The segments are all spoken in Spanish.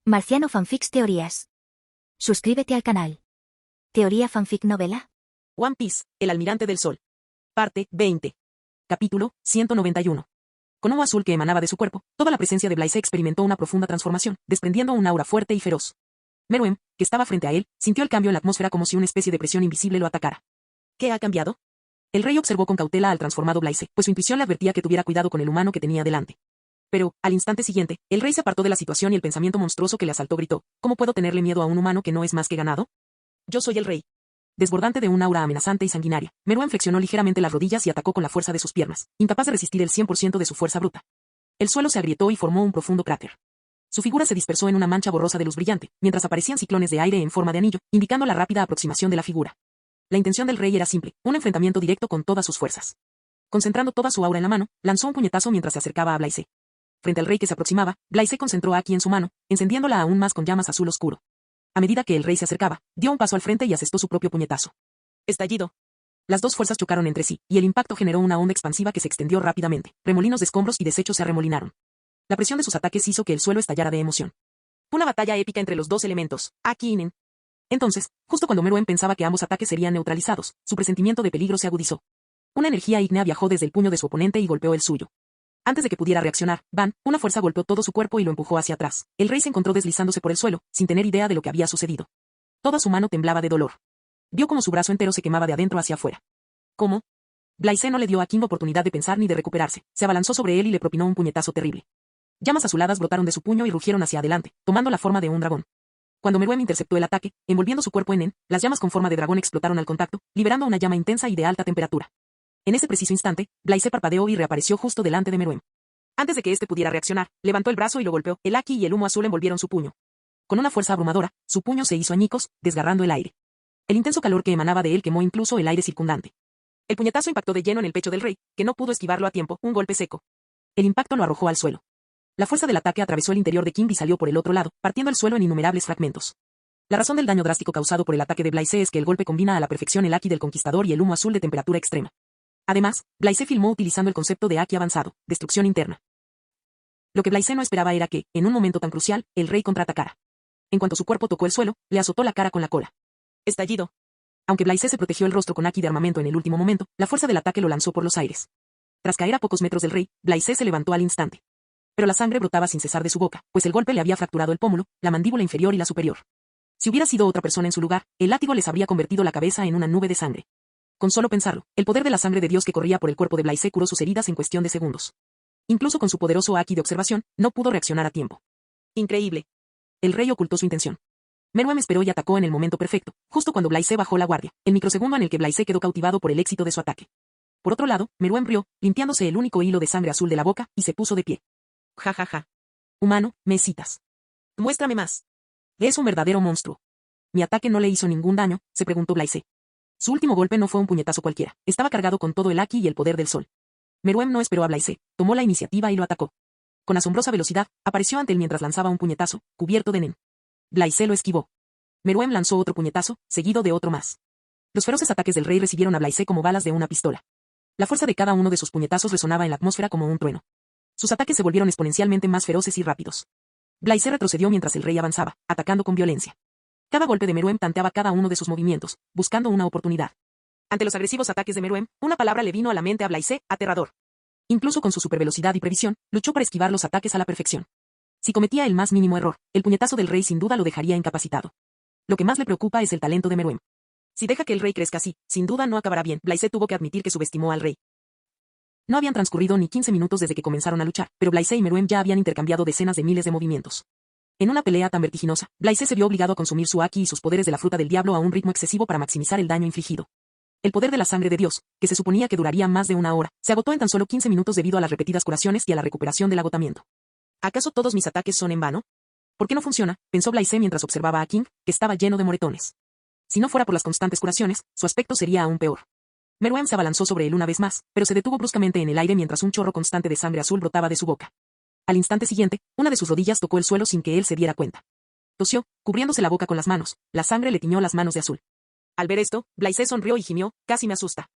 Marciano Fanfics Teorías. Suscríbete al canal. Teoría Fanfic Novela. One Piece, El Almirante del Sol. Parte 20. Capítulo 191. Con humo azul que emanaba de su cuerpo, toda la presencia de Blaise experimentó una profunda transformación, desprendiendo un aura fuerte y feroz. Meruem, que estaba frente a él, sintió el cambio en la atmósfera como si una especie de presión invisible lo atacara. ¿Qué ha cambiado? El rey observó con cautela al transformado Blaise, pues su intuición le advertía que tuviera cuidado con el humano que tenía delante. Pero, al instante siguiente, el rey se apartó de la situación y el pensamiento monstruoso que le asaltó gritó: ¿Cómo puedo tenerle miedo a un humano que no es más que ganado? Yo soy el rey. Desbordante de un aura amenazante y sanguinaria, Meruem flexionó ligeramente las rodillas y atacó con la fuerza de sus piernas, incapaz de resistir el 100% de su fuerza bruta. El suelo se agrietó y formó un profundo cráter. Su figura se dispersó en una mancha borrosa de luz brillante, mientras aparecían ciclones de aire en forma de anillo, indicando la rápida aproximación de la figura. La intención del rey era simple, un enfrentamiento directo con todas sus fuerzas. Concentrando toda su aura en la mano, lanzó un puñetazo mientras se acercaba a Blaise. Frente al rey que se aproximaba, Blaise concentró a Aki en su mano, encendiéndola aún más con llamas azul oscuro. A medida que el rey se acercaba, dio un paso al frente y asestó su propio puñetazo. Estallido. Las dos fuerzas chocaron entre sí, y el impacto generó una onda expansiva que se extendió rápidamente. Remolinos de escombros y desechos se arremolinaron. La presión de sus ataques hizo que el suelo estallara de emoción. Una batalla épica entre los dos elementos, Aki y Nen. Entonces, justo cuando Meruem pensaba que ambos ataques serían neutralizados, su presentimiento de peligro se agudizó. Una energía ígnea viajó desde el puño de su oponente y golpeó el suyo. Antes de que pudiera reaccionar, una fuerza golpeó todo su cuerpo y lo empujó hacia atrás. El rey se encontró deslizándose por el suelo, sin tener idea de lo que había sucedido. Toda su mano temblaba de dolor. Vio como su brazo entero se quemaba de adentro hacia afuera. ¿Cómo? Blaise no le dio a King oportunidad de pensar ni de recuperarse. Se abalanzó sobre él y le propinó un puñetazo terrible. Llamas azuladas brotaron de su puño y rugieron hacia adelante, tomando la forma de un dragón. Cuando Meruem interceptó el ataque, envolviendo su cuerpo en Nen, las llamas con forma de dragón explotaron al contacto, liberando una llama intensa y de alta temperatura. En ese preciso instante, Blaise parpadeó y reapareció justo delante de Meruem. Antes de que éste pudiera reaccionar, levantó el brazo y lo golpeó. El Aki y el humo azul envolvieron su puño. Con una fuerza abrumadora, su puño se hizo añicos, desgarrando el aire. El intenso calor que emanaba de él quemó incluso el aire circundante. El puñetazo impactó de lleno en el pecho del rey, que no pudo esquivarlo a tiempo, un golpe seco. El impacto lo arrojó al suelo. La fuerza del ataque atravesó el interior de King y salió por el otro lado, partiendo el suelo en innumerables fragmentos. La razón del daño drástico causado por el ataque de Blaise es que el golpe combina a la perfección el Aki del conquistador y el humo azul de temperatura extrema. Además, Blaise filmó utilizando el concepto de Aki avanzado, destrucción interna. Lo que Blaise no esperaba era que, en un momento tan crucial, el rey contraatacara. En cuanto su cuerpo tocó el suelo, le azotó la cara con la cola. Estallido. Aunque Blaise se protegió el rostro con Aki de armamento en el último momento, la fuerza del ataque lo lanzó por los aires. Tras caer a pocos metros del rey, Blaise se levantó al instante. Pero la sangre brotaba sin cesar de su boca, pues el golpe le había fracturado el pómulo, la mandíbula inferior y la superior. Si hubiera sido otra persona en su lugar, el látigo les habría convertido la cabeza en una nube de sangre. Con solo pensarlo, el poder de la sangre de Dios que corría por el cuerpo de Blaise curó sus heridas en cuestión de segundos. Incluso con su poderoso Aki de observación, no pudo reaccionar a tiempo. Increíble. El rey ocultó su intención. Meruem esperó y atacó en el momento perfecto, justo cuando Blaise bajó la guardia, el microsegundo en el que Blaise quedó cautivado por el éxito de su ataque. Por otro lado, Meruem rió, limpiándose el único hilo de sangre azul de la boca, y se puso de pie. Ja ja ja. Humano, me citas. Muéstrame más. Es un verdadero monstruo. Mi ataque no le hizo ningún daño, se preguntó Blaise. Su último golpe no fue un puñetazo cualquiera, estaba cargado con todo el Aki y el poder del sol. Meruem no esperó a Blaise, tomó la iniciativa y lo atacó. Con asombrosa velocidad, apareció ante él mientras lanzaba un puñetazo, cubierto de Nen. Blaise lo esquivó. Meruem lanzó otro puñetazo, seguido de otro más. Los feroces ataques del rey recibieron a Blaise como balas de una pistola. La fuerza de cada uno de sus puñetazos resonaba en la atmósfera como un trueno. Sus ataques se volvieron exponencialmente más feroces y rápidos. Blaise retrocedió mientras el rey avanzaba, atacando con violencia. Cada golpe de Meruem tanteaba cada uno de sus movimientos, buscando una oportunidad. Ante los agresivos ataques de Meruem, una palabra le vino a la mente a Blaise: aterrador. Incluso con su supervelocidad y previsión, luchó para esquivar los ataques a la perfección. Si cometía el más mínimo error, el puñetazo del rey sin duda lo dejaría incapacitado. Lo que más le preocupa es el talento de Meruem. Si deja que el rey crezca así, sin duda no acabará bien. Blaise tuvo que admitir que subestimó al rey. No habían transcurrido ni 15 minutos desde que comenzaron a luchar, pero Blaise y Meruem ya habían intercambiado decenas de miles de movimientos. En una pelea tan vertiginosa, Blaise se vio obligado a consumir su Aki y sus poderes de la fruta del diablo a un ritmo excesivo para maximizar el daño infligido. El poder de la sangre de Dios, que se suponía que duraría más de una hora, se agotó en tan solo 15 minutos debido a las repetidas curaciones y a la recuperación del agotamiento. ¿Acaso todos mis ataques son en vano? ¿Por qué no funciona?, pensó Blaise mientras observaba a King, que estaba lleno de moretones. Si no fuera por las constantes curaciones, su aspecto sería aún peor. Meruem se abalanzó sobre él una vez más, pero se detuvo bruscamente en el aire mientras un chorro constante de sangre azul brotaba de su boca. Al instante siguiente, una de sus rodillas tocó el suelo sin que él se diera cuenta. Tosió, cubriéndose la boca con las manos, la sangre le tiñó las manos de azul. Al ver esto, Blaise sonrió y gimió: casi me asusta.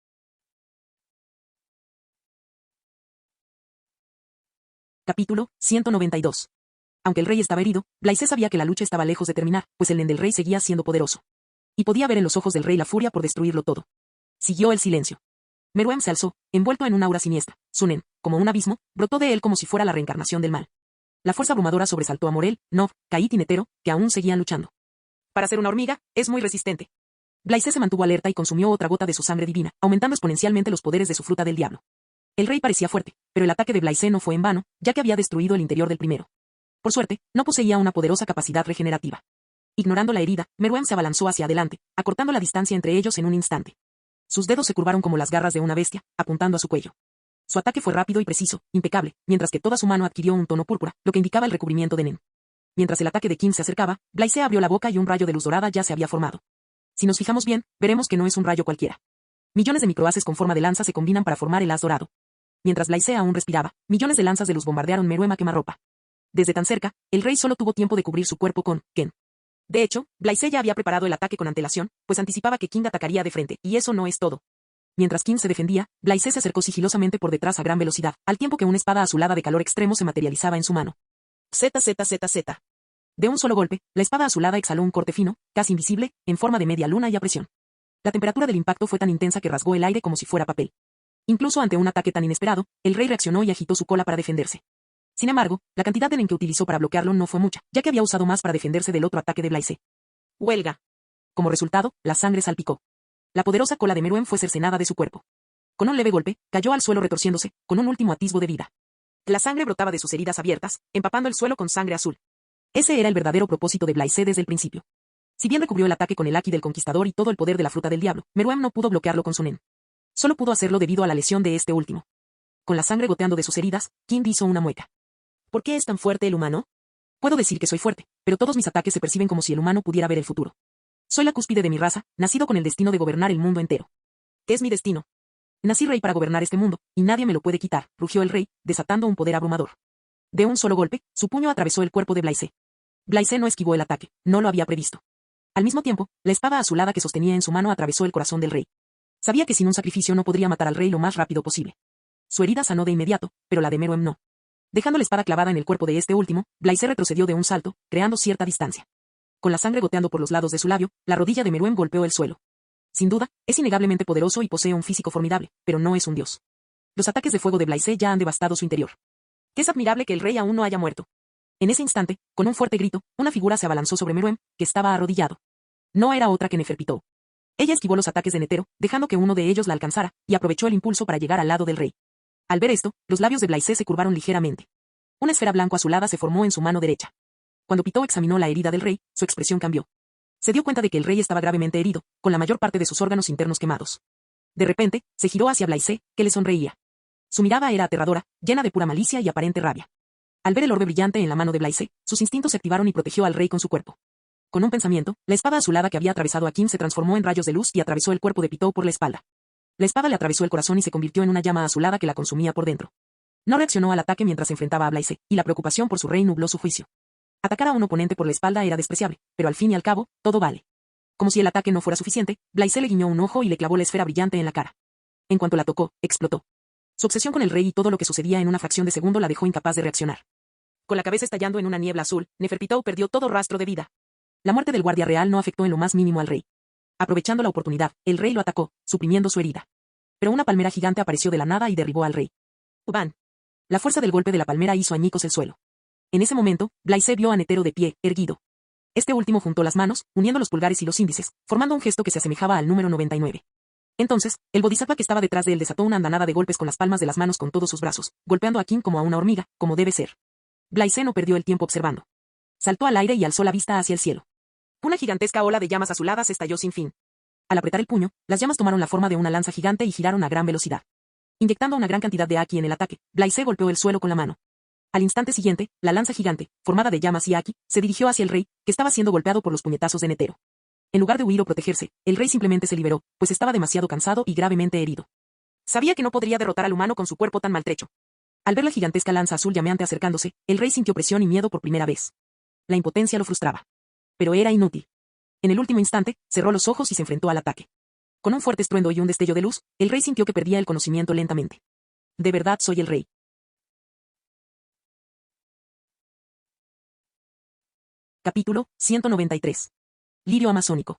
Capítulo 192. Aunque el rey estaba herido, Blaise sabía que la lucha estaba lejos de terminar, pues el nen del rey seguía siendo poderoso. Y podía ver en los ojos del rey la furia por destruirlo todo. Siguió el silencio. Meruem se alzó, envuelto en un aura siniestra. Su nen, como un abismo, brotó de él como si fuera la reencarnación del mal. La fuerza abrumadora sobresaltó a Morel, Nov, Kait y Netero, que aún seguían luchando. Para ser una hormiga, es muy resistente. Blaise se mantuvo alerta y consumió otra gota de su sangre divina, aumentando exponencialmente los poderes de su fruta del diablo. El rey parecía fuerte, pero el ataque de Blaise no fue en vano, ya que había destruido el interior del primero. Por suerte, no poseía una poderosa capacidad regenerativa. Ignorando la herida, Meruem se abalanzó hacia adelante, acortando la distancia entre ellos en un instante. Sus dedos se curvaron como las garras de una bestia, apuntando a su cuello. Su ataque fue rápido y preciso, impecable, mientras que toda su mano adquirió un tono púrpura, lo que indicaba el recubrimiento de Nen. Mientras el ataque de Kim se acercaba, Blaise abrió la boca y un rayo de luz dorada ya se había formado. Si nos fijamos bien, veremos que no es un rayo cualquiera. Millones de microhaces con forma de lanza se combinan para formar el haz dorado. Mientras Blaise aún respiraba, millones de lanzas de luz bombardearon Meruem a quemarropa. Desde tan cerca, el rey solo tuvo tiempo de cubrir su cuerpo con Ken. De hecho, Blaise ya había preparado el ataque con antelación, pues anticipaba que King atacaría de frente, y eso no es todo. Mientras King se defendía, Blaise se acercó sigilosamente por detrás a gran velocidad, al tiempo que una espada azulada de calor extremo se materializaba en su mano. Z. De un solo golpe, la espada azulada exhaló un corte fino, casi invisible, en forma de media luna y a presión. La temperatura del impacto fue tan intensa que rasgó el aire como si fuera papel. Incluso ante un ataque tan inesperado, el rey reaccionó y agitó su cola para defenderse. Sin embargo, la cantidad de nen que utilizó para bloquearlo no fue mucha, ya que había usado más para defenderse del otro ataque de Blaise. Huelga. Como resultado, la sangre salpicó. La poderosa cola de Meruem fue cercenada de su cuerpo. Con un leve golpe, cayó al suelo retorciéndose, con un último atisbo de vida. La sangre brotaba de sus heridas abiertas, empapando el suelo con sangre azul. Ese era el verdadero propósito de Blaise desde el principio. Si bien recubrió el ataque con el Haki del Conquistador y todo el poder de la fruta del diablo, Meruem no pudo bloquearlo con su nen. Solo pudo hacerlo debido a la lesión de este último. Con la sangre goteando de sus heridas, King hizo una mueca. ¿Por qué es tan fuerte el humano? Puedo decir que soy fuerte, pero todos mis ataques se perciben como si el humano pudiera ver el futuro. Soy la cúspide de mi raza, nacido con el destino de gobernar el mundo entero. Es mi destino. Nací rey para gobernar este mundo, y nadie me lo puede quitar, rugió el rey, desatando un poder abrumador. De un solo golpe, su puño atravesó el cuerpo de Blaise. Blaise no esquivó el ataque, no lo había previsto. Al mismo tiempo, la espada azulada que sostenía en su mano atravesó el corazón del rey. Sabía que sin un sacrificio no podría matar al rey lo más rápido posible. Su herida sanó de inmediato, pero la de Meruem no. Dejando la espada clavada en el cuerpo de este último, Blaise retrocedió de un salto, creando cierta distancia. Con la sangre goteando por los lados de su labio, la rodilla de Meruem golpeó el suelo. Sin duda, es innegablemente poderoso y posee un físico formidable, pero no es un dios. Los ataques de fuego de Blaise ya han devastado su interior. Es admirable que el rey aún no haya muerto. En ese instante, con un fuerte grito, una figura se abalanzó sobre Meruem, que estaba arrodillado. No era otra que Neferpitou. Ella esquivó los ataques de Netero, dejando que uno de ellos la alcanzara, y aprovechó el impulso para llegar al lado del rey. Al ver esto, los labios de Blaise se curvaron ligeramente. Una esfera blanco-azulada se formó en su mano derecha. Cuando Pitou examinó la herida del rey, su expresión cambió. Se dio cuenta de que el rey estaba gravemente herido, con la mayor parte de sus órganos internos quemados. De repente, se giró hacia Blaise, que le sonreía. Su mirada era aterradora, llena de pura malicia y aparente rabia. Al ver el orbe brillante en la mano de Blaise, sus instintos se activaron y protegió al rey con su cuerpo. Con un pensamiento, la espada azulada que había atravesado a Kim se transformó en rayos de luz y atravesó el cuerpo de Pitou por la espalda. La espada le atravesó el corazón y se convirtió en una llama azulada que la consumía por dentro. No reaccionó al ataque mientras se enfrentaba a Blaise, y la preocupación por su rey nubló su juicio. Atacar a un oponente por la espalda era despreciable, pero al fin y al cabo, todo vale. Como si el ataque no fuera suficiente, Blaise le guiñó un ojo y le clavó la esfera brillante en la cara. En cuanto la tocó, explotó. Su obsesión con el rey y todo lo que sucedía en una fracción de segundo la dejó incapaz de reaccionar. Con la cabeza estallando en una niebla azul, Neferpitou perdió todo rastro de vida. La muerte del guardia real no afectó en lo más mínimo al rey. Aprovechando la oportunidad, el rey lo atacó, suprimiendo su herida. Pero una palmera gigante apareció de la nada y derribó al rey. ¡Uban! La fuerza del golpe de la palmera hizo añicos el suelo. En ese momento, Blaise vio a Netero de pie, erguido. Este último juntó las manos, uniendo los pulgares y los índices, formando un gesto que se asemejaba al número 99. Entonces, el bodhisattva que estaba detrás de él desató una andanada de golpes con las palmas de las manos con todos sus brazos, golpeando a Kim como a una hormiga, como debe ser. Blaise no perdió el tiempo observando. Saltó al aire y alzó la vista hacia el cielo. Una gigantesca ola de llamas azuladas estalló sin fin. Al apretar el puño, las llamas tomaron la forma de una lanza gigante y giraron a gran velocidad. Inyectando una gran cantidad de Haki en el ataque, Blaise golpeó el suelo con la mano. Al instante siguiente, la lanza gigante, formada de llamas y Haki, se dirigió hacia el rey, que estaba siendo golpeado por los puñetazos de Netero. En lugar de huir o protegerse, el rey simplemente se liberó, pues estaba demasiado cansado y gravemente herido. Sabía que no podría derrotar al humano con su cuerpo tan maltrecho. Al ver la gigantesca lanza azul llameante acercándose, el rey sintió presión y miedo por primera vez. La impotencia lo frustraba. Pero era inútil. En el último instante, cerró los ojos y se enfrentó al ataque. Con un fuerte estruendo y un destello de luz, el rey sintió que perdía el conocimiento lentamente. De verdad soy el rey. Capítulo 193. Lirio amazónico.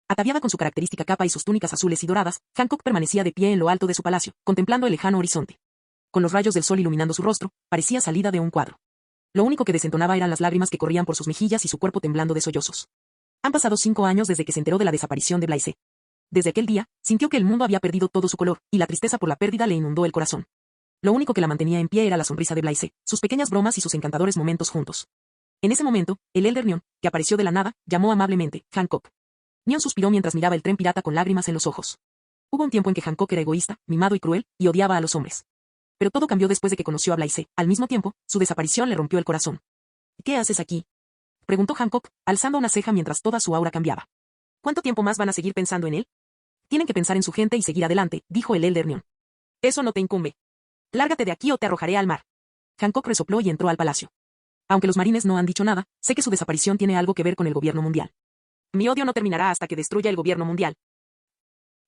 Ataviada con su característica capa y sus túnicas azules y doradas, Hancock permanecía de pie en lo alto de su palacio, contemplando el lejano horizonte. Con los rayos del sol iluminando su rostro, parecía salida de un cuadro. Lo único que desentonaba eran las lágrimas que corrían por sus mejillas y su cuerpo temblando de sollozos. Han pasado 5 años desde que se enteró de la desaparición de Blaise. Desde aquel día, sintió que el mundo había perdido todo su color, y la tristeza por la pérdida le inundó el corazón. Lo único que la mantenía en pie era la sonrisa de Blaise, sus pequeñas bromas y sus encantadores momentos juntos. En ese momento, el Elder Neon, que apareció de la nada, llamó amablemente, Hancock. Neon suspiró mientras miraba el tren pirata con lágrimas en los ojos. Hubo un tiempo en que Hancock era egoísta, mimado y cruel, y odiaba a los hombres. Pero todo cambió después de que conoció a Blaise. Al mismo tiempo, su desaparición le rompió el corazón. ¿Qué haces aquí?, preguntó Hancock, alzando una ceja mientras toda su aura cambiaba. ¿Cuánto tiempo más van a seguir pensando en él? Tienen que pensar en su gente y seguir adelante, dijo el Elder Neon. Eso no te incumbe. Lárgate de aquí o te arrojaré al mar. Hancock resopló y entró al palacio. Aunque los marines no han dicho nada, sé que su desaparición tiene algo que ver con el gobierno mundial. Mi odio no terminará hasta que destruya el gobierno mundial.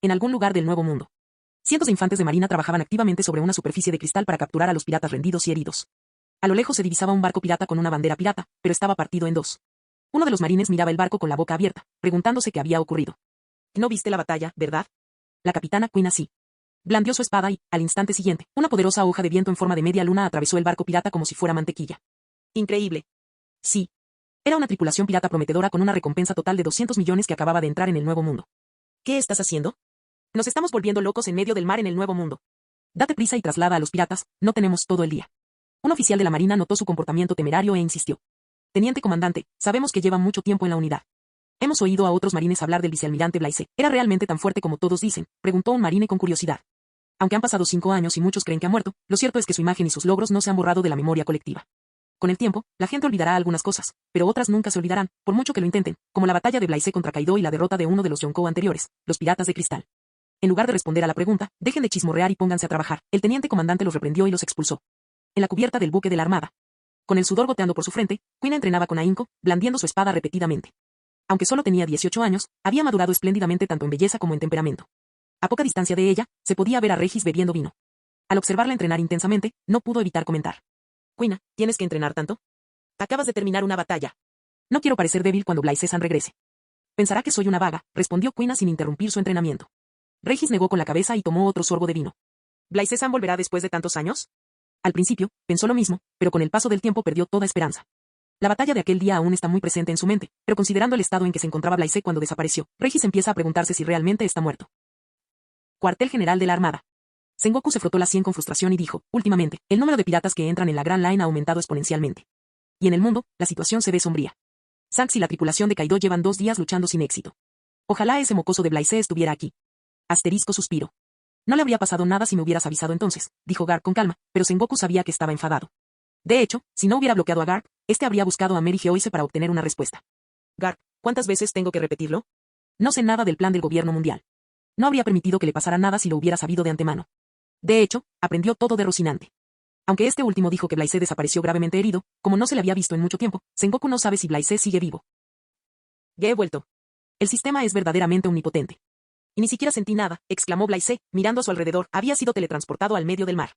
En algún lugar del Nuevo Mundo, cientos de infantes de marina trabajaban activamente sobre una superficie de cristal para capturar a los piratas rendidos y heridos. A lo lejos se divisaba un barco pirata con una bandera pirata, pero estaba partido en dos. Uno de los marines miraba el barco con la boca abierta, preguntándose qué había ocurrido. No viste la batalla, ¿verdad? La capitana Queen así. Blandió su espada y, al instante siguiente, una poderosa hoja de viento en forma de media luna atravesó el barco pirata como si fuera mantequilla. Increíble. Sí. Era una tripulación pirata prometedora con una recompensa total de 200 millones que acababa de entrar en el Nuevo Mundo. ¿Qué estás haciendo? Nos estamos volviendo locos en medio del mar en el Nuevo Mundo. Date prisa y traslada a los piratas, no tenemos todo el día. Un oficial de la marina notó su comportamiento temerario e insistió. Teniente comandante, sabemos que lleva mucho tiempo en la unidad. Hemos oído a otros marines hablar del vicealmirante Blaise. ¿Era realmente tan fuerte como todos dicen?, preguntó un marine con curiosidad. Aunque han pasado 5 años y muchos creen que ha muerto, lo cierto es que su imagen y sus logros no se han borrado de la memoria colectiva. Con el tiempo, la gente olvidará algunas cosas, pero otras nunca se olvidarán, por mucho que lo intenten, como la batalla de Blaise contra Kaido y la derrota de uno de los Yonkou anteriores, los piratas de cristal. En lugar de responder a la pregunta, dejen de chismorrear y pónganse a trabajar. El teniente comandante los reprendió y los expulsó. En la cubierta del buque de la armada, con el sudor goteando por su frente, Queen entrenaba con ahínco, blandiendo su espada repetidamente. Aunque solo tenía 18 años, había madurado espléndidamente tanto en belleza como en temperamento. A poca distancia de ella, se podía ver a Regis bebiendo vino. Al observarla entrenar intensamente, no pudo evitar comentar. Queen, ¿tienes que entrenar tanto? Acabas de terminar una batalla. No quiero parecer débil cuando Blaise-san regrese. Pensará que soy una vaga, respondió Queen sin interrumpir su entrenamiento. Regis negó con la cabeza y tomó otro sorbo de vino. ¿Blaise-san volverá después de tantos años? Al principio, pensó lo mismo, pero con el paso del tiempo perdió toda esperanza. La batalla de aquel día aún está muy presente en su mente, pero considerando el estado en que se encontraba Blaise cuando desapareció, Regis empieza a preguntarse si realmente está muerto. Cuartel General de la Armada. Sengoku se frotó la sien con frustración y dijo, últimamente, el número de piratas que entran en la Grand Line ha aumentado exponencialmente. Y en el mundo, la situación se ve sombría. Shanks y la tripulación de Kaido llevan 2 días luchando sin éxito. Ojalá ese mocoso de Blaise estuviera aquí. Asterisco suspiro. No le habría pasado nada si me hubieras avisado entonces, dijo Garp con calma, pero Sengoku sabía que estaba enfadado. De hecho, si no hubiera bloqueado a Garp, este habría buscado a Mary Geoise para obtener una respuesta. Garp, ¿cuántas veces tengo que repetirlo? No sé nada del plan del gobierno mundial. No habría permitido que le pasara nada si lo hubiera sabido de antemano. De hecho, aprendió todo de Rocinante. Aunque este último dijo que Blaise desapareció gravemente herido, como no se le había visto en mucho tiempo, Sengoku no sabe si Blaise sigue vivo. Ya he vuelto. El sistema es verdaderamente omnipotente. Y ni siquiera sentí nada, exclamó Blaise, mirando a su alrededor. Había sido teletransportado al medio del mar.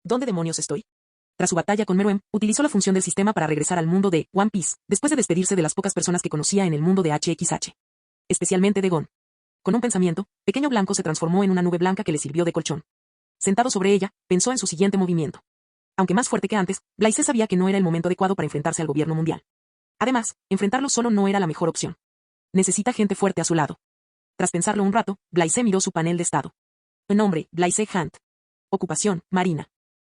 ¿Dónde demonios estoy? Tras su batalla con Meruem, utilizó la función del sistema para regresar al mundo de One Piece, después de despedirse de las pocas personas que conocía en el mundo de HXH. Especialmente de Gon. Con un pensamiento, Pequeño Blanco se transformó en una nube blanca que le sirvió de colchón. Sentado sobre ella, pensó en su siguiente movimiento. Aunque más fuerte que antes, Blaise sabía que no era el momento adecuado para enfrentarse al gobierno mundial. Además, enfrentarlo solo no era la mejor opción. Necesita gente fuerte a su lado. Tras pensarlo un rato, Blaise miró su panel de estado. Nombre, Blaise Hunt. Ocupación, Marina.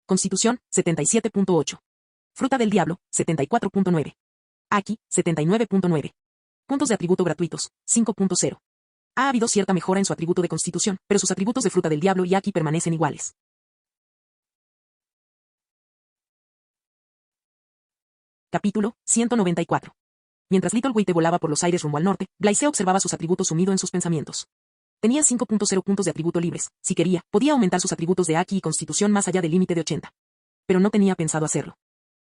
Constitución, 77.8. Fruta del Diablo, 74.9. Aki, 79.9. Puntos de atributo gratuitos, 5.0. Ha habido cierta mejora en su atributo de Constitución, pero sus atributos de Fruta del Diablo y Aki permanecen iguales. Capítulo 194. Mientras Little Wheat volaba por los aires rumbo al norte, Blaise observaba sus atributos sumido en sus pensamientos. Tenía 5.0 puntos de atributo libres. Si quería, podía aumentar sus atributos de Aki y Constitución más allá del límite de 80. Pero no tenía pensado hacerlo.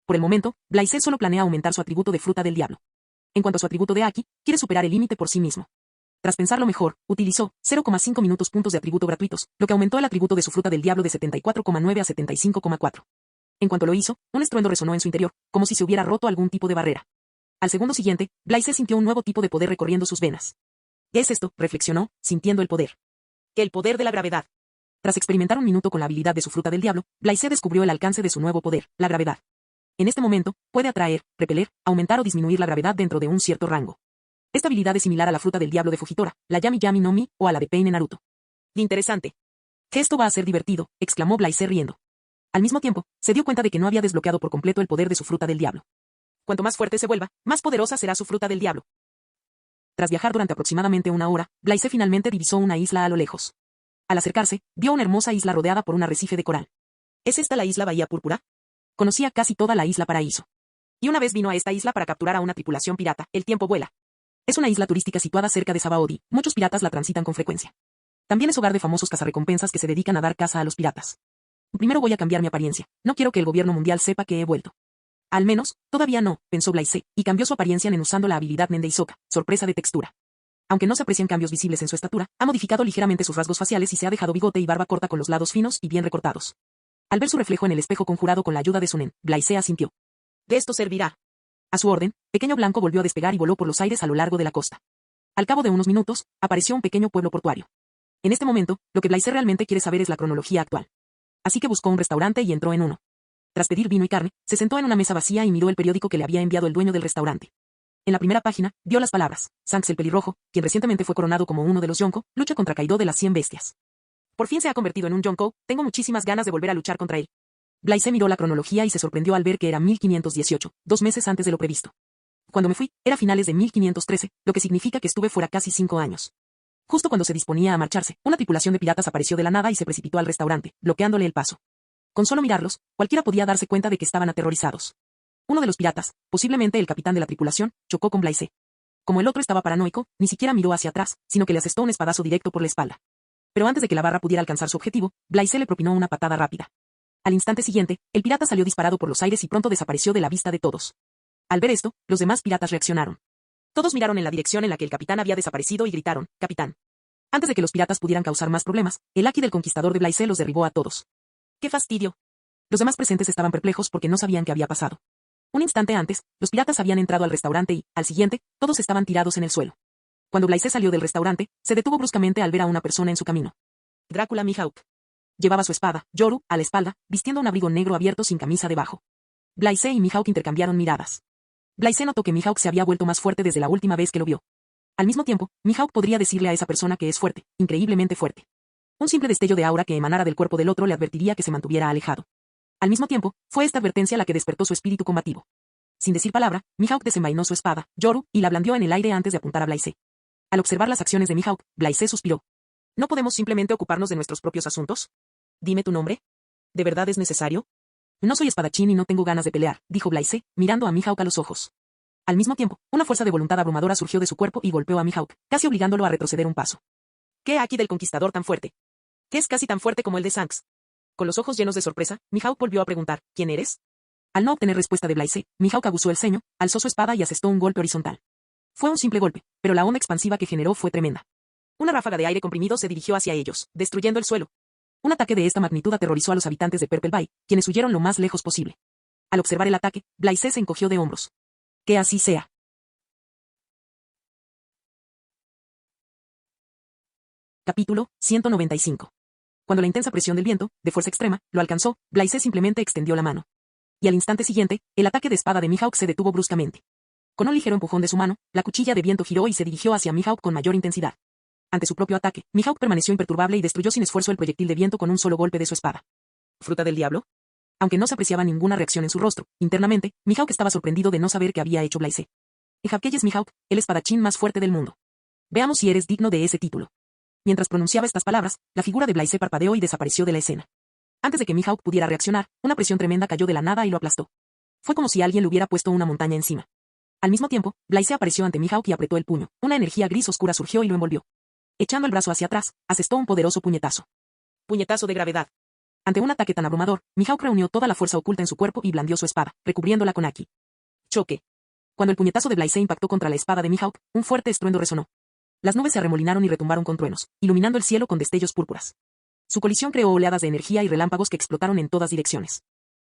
Por el momento, Blaise solo planea aumentar su atributo de Fruta del Diablo. En cuanto a su atributo de Aki, quiere superar el límite por sí mismo. Tras pensarlo mejor, utilizó 0,5 minutos puntos de atributo gratuitos, lo que aumentó el atributo de su Fruta del Diablo de 74,9 a 75,4. En cuanto lo hizo, un estruendo resonó en su interior, como si se hubiera roto algún tipo de barrera. Al segundo siguiente, Blaise sintió un nuevo tipo de poder recorriendo sus venas. ¿Qué es esto?, reflexionó, sintiendo el poder. El poder de la gravedad. Tras experimentar un minuto con la habilidad de su fruta del diablo, Blaise descubrió el alcance de su nuevo poder, la gravedad. En este momento, puede atraer, repeler, aumentar o disminuir la gravedad dentro de un cierto rango. Esta habilidad es similar a la fruta del diablo de Fujitora, la Yami Yami no Mi, o a la de Pain en Naruto. Interesante. Esto va a ser divertido, exclamó Blaise riendo. Al mismo tiempo, se dio cuenta de que no había desbloqueado por completo el poder de su fruta del diablo. Cuanto más fuerte se vuelva, más poderosa será su fruta del diablo. Tras viajar durante aproximadamente una hora, Blaise finalmente divisó una isla a lo lejos. Al acercarse, vio una hermosa isla rodeada por un arrecife de coral. ¿Es esta la isla Bahía Púrpura? Conocía casi toda la isla Paraíso. Y una vez vino a esta isla para capturar a una tripulación pirata, el tiempo vuela. Es una isla turística situada cerca de Sabaody, muchos piratas la transitan con frecuencia. También es hogar de famosos cazarrecompensas que se dedican a dar caza a los piratas. Primero voy a cambiar mi apariencia, no quiero que el gobierno mundial sepa que he vuelto. Al menos, todavía no, pensó Blaise, y cambió su apariencia usando la habilidad Nendeisoka, sorpresa de textura. Aunque no se aprecian cambios visibles en su estatura, ha modificado ligeramente sus rasgos faciales y se ha dejado bigote y barba corta con los lados finos y bien recortados. Al ver su reflejo en el espejo conjurado con la ayuda de su nen, Blaise asintió. De esto servirá. A su orden, Pequeño Blanco volvió a despegar y voló por los aires a lo largo de la costa. Al cabo de unos minutos, apareció un pequeño pueblo portuario. En este momento, lo que Blaise realmente quiere saber es la cronología actual. Así que buscó un restaurante y entró en uno. Tras pedir vino y carne, se sentó en una mesa vacía y miró el periódico que le había enviado el dueño del restaurante. En la primera página, vio las palabras: Shanks el pelirrojo, quien recientemente fue coronado como uno de los Yonko, lucha contra Kaido de las 100 bestias. Por fin se ha convertido en un Yonko, tengo muchísimas ganas de volver a luchar contra él. Blaise miró la cronología y se sorprendió al ver que era 1518, 2 meses antes de lo previsto. Cuando me fui, era finales de 1513, lo que significa que estuve fuera casi 5 años. Justo cuando se disponía a marcharse, una tripulación de piratas apareció de la nada y se precipitó al restaurante, bloqueándole el paso. Con solo mirarlos, cualquiera podía darse cuenta de que estaban aterrorizados. Uno de los piratas, posiblemente el capitán de la tripulación, chocó con Blaise. Como el otro estaba paranoico, ni siquiera miró hacia atrás, sino que le asestó un espadazo directo por la espalda. Pero antes de que la barra pudiera alcanzar su objetivo, Blaise le propinó una patada rápida. Al instante siguiente, el pirata salió disparado por los aires y pronto desapareció de la vista de todos. Al ver esto, los demás piratas reaccionaron. Todos miraron en la dirección en la que el capitán había desaparecido y gritaron: ¡Capitán! Antes de que los piratas pudieran causar más problemas, el haki del conquistador de Blaise los derribó a todos. ¡Qué fastidio! Los demás presentes estaban perplejos porque no sabían qué había pasado. Un instante antes, los piratas habían entrado al restaurante y, al siguiente, todos estaban tirados en el suelo. Cuando Blaise salió del restaurante, se detuvo bruscamente al ver a una persona en su camino. Drácula Mihawk. Llevaba su espada, Yoru, a la espalda, vistiendo un abrigo negro abierto sin camisa debajo. Blaise y Mihawk intercambiaron miradas. Blaise notó que Mihawk se había vuelto más fuerte desde la última vez que lo vio. Al mismo tiempo, Mihawk podría decirle a esa persona que es fuerte, increíblemente fuerte. Un simple destello de aura que emanara del cuerpo del otro le advertiría que se mantuviera alejado. Al mismo tiempo, fue esta advertencia la que despertó su espíritu combativo. Sin decir palabra, Mihawk desenvainó su espada, Yoru, y la blandió en el aire antes de apuntar a Blaise. Al observar las acciones de Mihawk, Blaise suspiró. ¿No podemos simplemente ocuparnos de nuestros propios asuntos? Dime tu nombre. ¿De verdad es necesario? No soy espadachín y no tengo ganas de pelear, dijo Blaise, mirando a Mihawk a los ojos. Al mismo tiempo, una fuerza de voluntad abrumadora surgió de su cuerpo y golpeó a Mihawk, casi obligándolo a retroceder un paso. ¿Qué haki del conquistador tan fuerte? ¿Qué es casi tan fuerte como el de Shanks? Con los ojos llenos de sorpresa, Mihawk volvió a preguntar: ¿Quién eres? Al no obtener respuesta de Blaise, Mihawk aguzó el ceño, alzó su espada y asestó un golpe horizontal. Fue un simple golpe, pero la onda expansiva que generó fue tremenda. Una ráfaga de aire comprimido se dirigió hacia ellos, destruyendo el suelo. Un ataque de esta magnitud aterrorizó a los habitantes de Purple Bay, quienes huyeron lo más lejos posible. Al observar el ataque, Blaise se encogió de hombros. Que así sea. Capítulo 195. Cuando la intensa presión del viento, de fuerza extrema, lo alcanzó, Blaise simplemente extendió la mano. Y al instante siguiente, el ataque de espada de Mihawk se detuvo bruscamente. Con un ligero empujón de su mano, la cuchilla de viento giró y se dirigió hacia Mihawk con mayor intensidad. Ante su propio ataque, Mihawk permaneció imperturbable y destruyó sin esfuerzo el proyectil de viento con un solo golpe de su espada. ¿Fruta del diablo? Aunque no se apreciaba ninguna reacción en su rostro, internamente, Mihawk estaba sorprendido de no saber qué había hecho Blaise. Ehapkey es Mihawk, el espadachín más fuerte del mundo. Veamos si eres digno de ese título. Mientras pronunciaba estas palabras, la figura de Blaise parpadeó y desapareció de la escena. Antes de que Mihawk pudiera reaccionar, una presión tremenda cayó de la nada y lo aplastó. Fue como si alguien le hubiera puesto una montaña encima. Al mismo tiempo, Blaise apareció ante Mihawk y apretó el puño. Una energía gris oscura surgió y lo envolvió. Echando el brazo hacia atrás, asestó un poderoso puñetazo. Puñetazo de gravedad. Ante un ataque tan abrumador, Mihawk reunió toda la fuerza oculta en su cuerpo y blandió su espada, recubriéndola con haki. Choque. Cuando el puñetazo de Blaise impactó contra la espada de Mihawk, un fuerte estruendo resonó. Las nubes se arremolinaron y retumbaron con truenos, iluminando el cielo con destellos púrpuras. Su colisión creó oleadas de energía y relámpagos que explotaron en todas direcciones.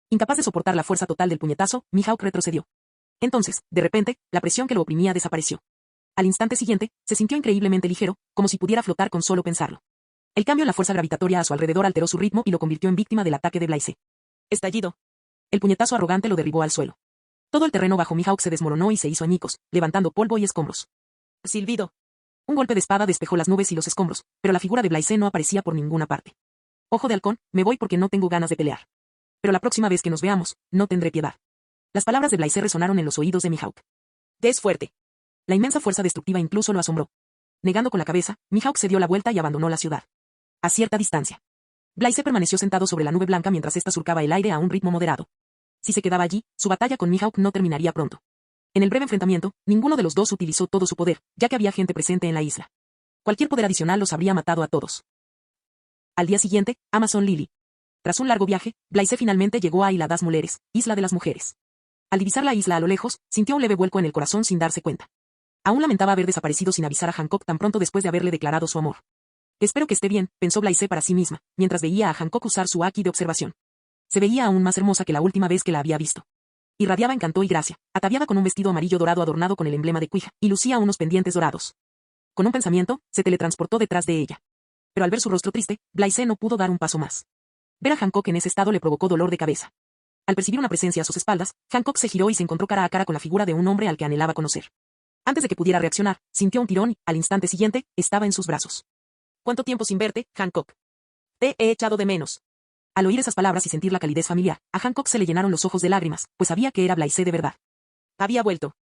Incapaz de soportar la fuerza total del puñetazo, Mihawk retrocedió. Entonces, de repente, la presión que lo oprimía desapareció. Al instante siguiente, se sintió increíblemente ligero, como si pudiera flotar con solo pensarlo. El cambio en la fuerza gravitatoria a su alrededor alteró su ritmo y lo convirtió en víctima del ataque de Blaise. Estallido. El puñetazo arrogante lo derribó al suelo. Todo el terreno bajo Mihawk se desmoronó y se hizo añicos, levantando polvo y escombros. Silbido. Un golpe de espada despejó las nubes y los escombros, pero la figura de Blaise no aparecía por ninguna parte. Ojo de halcón, me voy porque no tengo ganas de pelear. Pero la próxima vez que nos veamos, no tendré piedad. Las palabras de Blaise resonaron en los oídos de Mihawk. Es fuerte. La inmensa fuerza destructiva incluso lo asombró. Negando con la cabeza, Mihawk se dio la vuelta y abandonó la ciudad. A cierta distancia. Blaise permaneció sentado sobre la nube blanca mientras ésta surcaba el aire a un ritmo moderado. Si se quedaba allí, su batalla con Mihawk no terminaría pronto. En el breve enfrentamiento, ninguno de los dos utilizó todo su poder, ya que había gente presente en la isla. Cualquier poder adicional los habría matado a todos. Al día siguiente, Amazon Lily. Tras un largo viaje, Blaise finalmente llegó a Isla das Mulheres, Isla de las Mujeres. Al divisar la isla a lo lejos, sintió un leve vuelco en el corazón sin darse cuenta. Aún lamentaba haber desaparecido sin avisar a Hancock tan pronto después de haberle declarado su amor. Espero que esté bien, pensó Blaise para sí misma, mientras veía a Hancock usar su haki de observación. Se veía aún más hermosa que la última vez que la había visto. Irradiaba encanto y gracia, ataviada con un vestido amarillo dorado adornado con el emblema de Cuija, y lucía unos pendientes dorados. Con un pensamiento, se teletransportó detrás de ella. Pero al ver su rostro triste, Blaise no pudo dar un paso más. Ver a Hancock en ese estado le provocó dolor de cabeza. Al percibir una presencia a sus espaldas, Hancock se giró y se encontró cara a cara con la figura de un hombre al que anhelaba conocer. Antes de que pudiera reaccionar, sintió un tirón y, al instante siguiente, estaba en sus brazos. ¿Cuánto tiempo sin verte, Hancock? Te he echado de menos. Al oír esas palabras y sentir la calidez familiar, a Hancock se le llenaron los ojos de lágrimas, pues sabía que era Blaise de verdad. Había vuelto.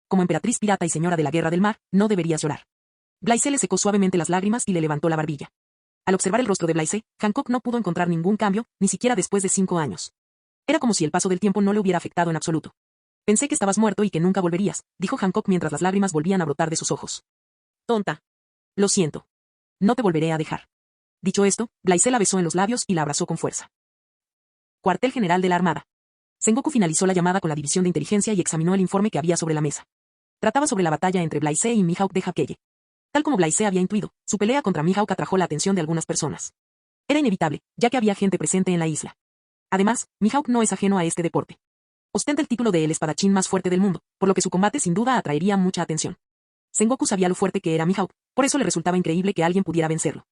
Como emperatriz pirata y señora de la guerra del mar, no deberías llorar. Blaise le secó suavemente las lágrimas y le levantó la barbilla. Al observar el rostro de Blaise, Hancock no pudo encontrar ningún cambio, ni siquiera después de 5 años. Era como si el paso del tiempo no le hubiera afectado en absoluto. Pensé que estabas muerto y que nunca volverías, dijo Hancock mientras las lágrimas volvían a brotar de sus ojos. Tonta. Lo siento. No te volveré a dejar. Dicho esto, Blaise la besó en los labios y la abrazó con fuerza. Cuartel General de la Armada. Sengoku finalizó la llamada con la división de inteligencia y examinó el informe que había sobre la mesa. Trataba sobre la batalla entre Blaise y Mihawk de Hakeye. Tal como Blaise había intuido, su pelea contra Mihawk atrajo la atención de algunas personas. Era inevitable, ya que había gente presente en la isla. Además, Mihawk no es ajeno a este deporte. Ostenta el título de el espadachín más fuerte del mundo, por lo que su combate sin duda atraería mucha atención. Sengoku sabía lo fuerte que era Mihawk, por eso le resultaba increíble que alguien pudiera vencerlo.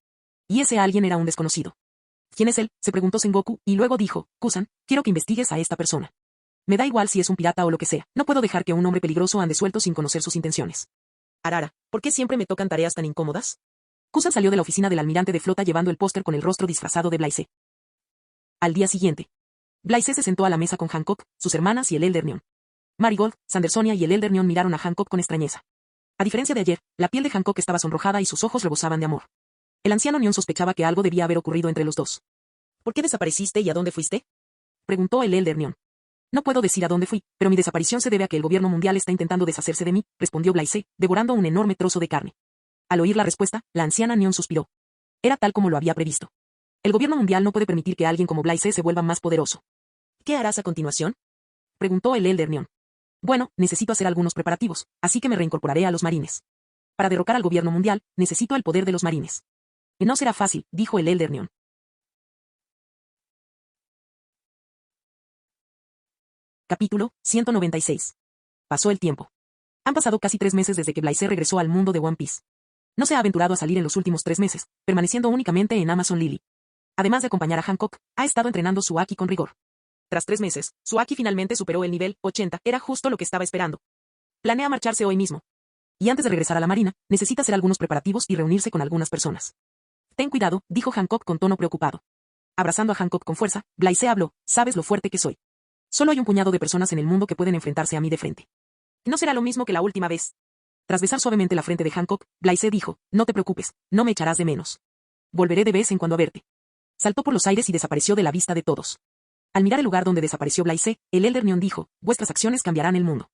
Y ese alguien era un desconocido. ¿Quién es él?, se preguntó Sengoku, y luego dijo, Kusan, quiero que investigues a esta persona. Me da igual si es un pirata o lo que sea, no puedo dejar que un hombre peligroso ande suelto sin conocer sus intenciones. Arara, ¿por qué siempre me tocan tareas tan incómodas? Kusan salió de la oficina del almirante de flota llevando el póster con el rostro disfrazado de Blaise. Al día siguiente, Blaise se sentó a la mesa con Hancock, sus hermanas y el Elder Neon. Marigold, Sandersonia y el Elder Neon miraron a Hancock con extrañeza. A diferencia de ayer, la piel de Hancock estaba sonrojada y sus ojos rebosaban de amor. El anciano Neon sospechaba que algo debía haber ocurrido entre los dos. ¿Por qué desapareciste y a dónde fuiste?, preguntó el Elder Neon. No puedo decir a dónde fui, pero mi desaparición se debe a que el gobierno mundial está intentando deshacerse de mí, respondió Blaise, devorando un enorme trozo de carne. Al oír la respuesta, la anciana Neon suspiró. Era tal como lo había previsto. El gobierno mundial no puede permitir que alguien como Blaise se vuelva más poderoso. ¿Qué harás a continuación?, preguntó el Elder Neon. Bueno, necesito hacer algunos preparativos, así que me reincorporaré a los marines. Para derrocar al gobierno mundial, necesito el poder de los marines. Y no será fácil, dijo el Elder Neon. Capítulo 196. Pasó el tiempo. Han pasado casi 3 meses desde que Blaise regresó al mundo de One Piece. No se ha aventurado a salir en los últimos 3 meses, permaneciendo únicamente en Amazon Lily. Además de acompañar a Hancock, ha estado entrenando su haki con rigor. Tras 3 meses, su haki finalmente superó el nivel 80, era justo lo que estaba esperando. Planea marcharse hoy mismo. Y antes de regresar a la marina, necesita hacer algunos preparativos y reunirse con algunas personas. Ten cuidado, dijo Hancock con tono preocupado. Abrazando a Hancock con fuerza, Blaise habló, sabes lo fuerte que soy. Solo hay un puñado de personas en el mundo que pueden enfrentarse a mí de frente. No será lo mismo que la última vez. Tras besar suavemente la frente de Hancock, Blaise dijo, no te preocupes, no me echarás de menos. Volveré de vez en cuando a verte. Saltó por los aires y desapareció de la vista de todos. Al mirar el lugar donde desapareció Blaise, el Elder Neon dijo, vuestras acciones cambiarán el mundo.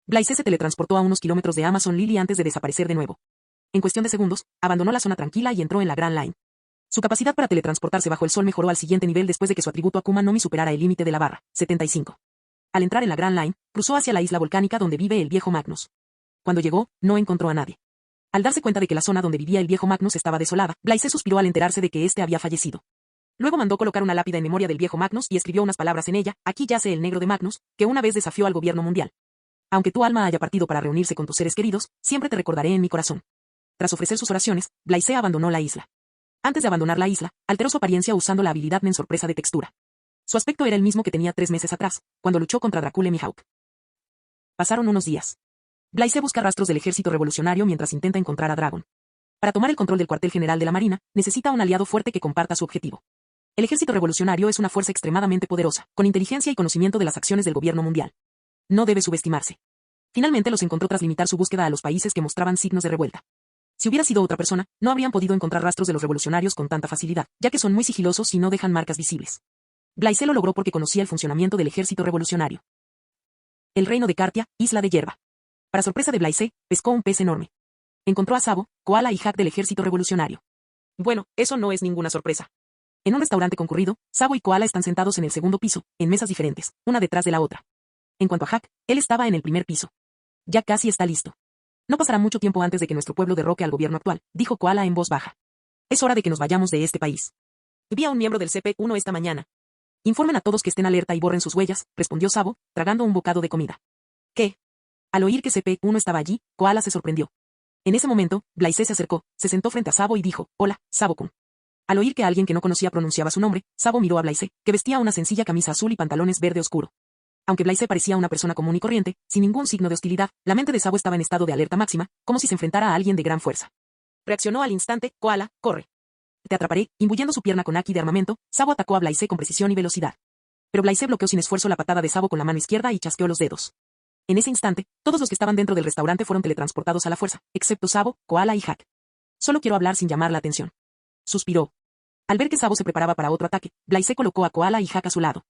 Blaise se teletransportó a unos kilómetros de Amazon Lily antes de desaparecer de nuevo. En cuestión de segundos, abandonó la zona tranquila y entró en la Grand Line. Su capacidad para teletransportarse bajo el sol mejoró al siguiente nivel después de que su atributo Akuma no Mi superara el límite de la barra, 75. Al entrar en la Grand Line, cruzó hacia la isla volcánica donde vive el viejo Magnus. Cuando llegó, no encontró a nadie. Al darse cuenta de que la zona donde vivía el viejo Magnus estaba desolada, Blaise suspiró al enterarse de que éste había fallecido. Luego mandó colocar una lápida en memoria del viejo Magnus y escribió unas palabras en ella, aquí yace el negro de Magnus, que una vez desafió al gobierno mundial. Aunque tu alma haya partido para reunirse con tus seres queridos, siempre te recordaré en mi corazón. Tras ofrecer sus oraciones, Blaise abandonó la isla. Antes de abandonar la isla, alteró su apariencia usando la habilidad en sorpresa de textura. Su aspecto era el mismo que tenía 3 meses atrás, cuando luchó contra Dracule Mihawk. Pasaron unos días. Blaise busca rastros del ejército revolucionario mientras intenta encontrar a Dragon. Para tomar el control del cuartel general de la Marina, necesita un aliado fuerte que comparta su objetivo. El ejército revolucionario es una fuerza extremadamente poderosa, con inteligencia y conocimiento de las acciones del gobierno mundial. No debe subestimarse. Finalmente los encontró tras limitar su búsqueda a los países que mostraban signos de revuelta. Si hubiera sido otra persona, no habrían podido encontrar rastros de los revolucionarios con tanta facilidad, ya que son muy sigilosos y no dejan marcas visibles. Blaise lo logró porque conocía el funcionamiento del ejército revolucionario. El reino de Cartia, isla de hierba. Para sorpresa de Blaise, pescó un pez enorme. Encontró a Sabo, Koala y Hack del ejército revolucionario. Bueno, eso no es ninguna sorpresa. En un restaurante concurrido, Sabo y Koala están sentados en el segundo piso, en mesas diferentes, una detrás de la otra. En cuanto a Hack, él estaba en el primer piso. Ya casi está listo. No pasará mucho tiempo antes de que nuestro pueblo derroque al gobierno actual, dijo Koala en voz baja. Es hora de que nos vayamos de este país. Vi a un miembro del CP-1 esta mañana. Informen a todos que estén alerta y borren sus huellas, respondió Sabo, tragando un bocado de comida. ¿Qué? Al oír que CP-1 estaba allí, Koala se sorprendió. En ese momento, Blaise se acercó, se sentó frente a Sabo y dijo, hola, Sabo-kun. Al oír que alguien que no conocía pronunciaba su nombre, Sabo miró a Blaise, que vestía una sencilla camisa azul y pantalones verde oscuro. Aunque Blaise parecía una persona común y corriente, sin ningún signo de hostilidad, la mente de Sabo estaba en estado de alerta máxima, como si se enfrentara a alguien de gran fuerza. Reaccionó al instante, Koala, corre. Te atraparé, imbuyendo su pierna con haki de armamento, Sabo atacó a Blaise con precisión y velocidad. Pero Blaise bloqueó sin esfuerzo la patada de Sabo con la mano izquierda y chasqueó los dedos. En ese instante, todos los que estaban dentro del restaurante fueron teletransportados a la fuerza, excepto Sabo, Koala y Hack. Solo quiero hablar sin llamar la atención. Suspiró. Al ver que Sabo se preparaba para otro ataque, Blaise colocó a Koala y Hack a su lado.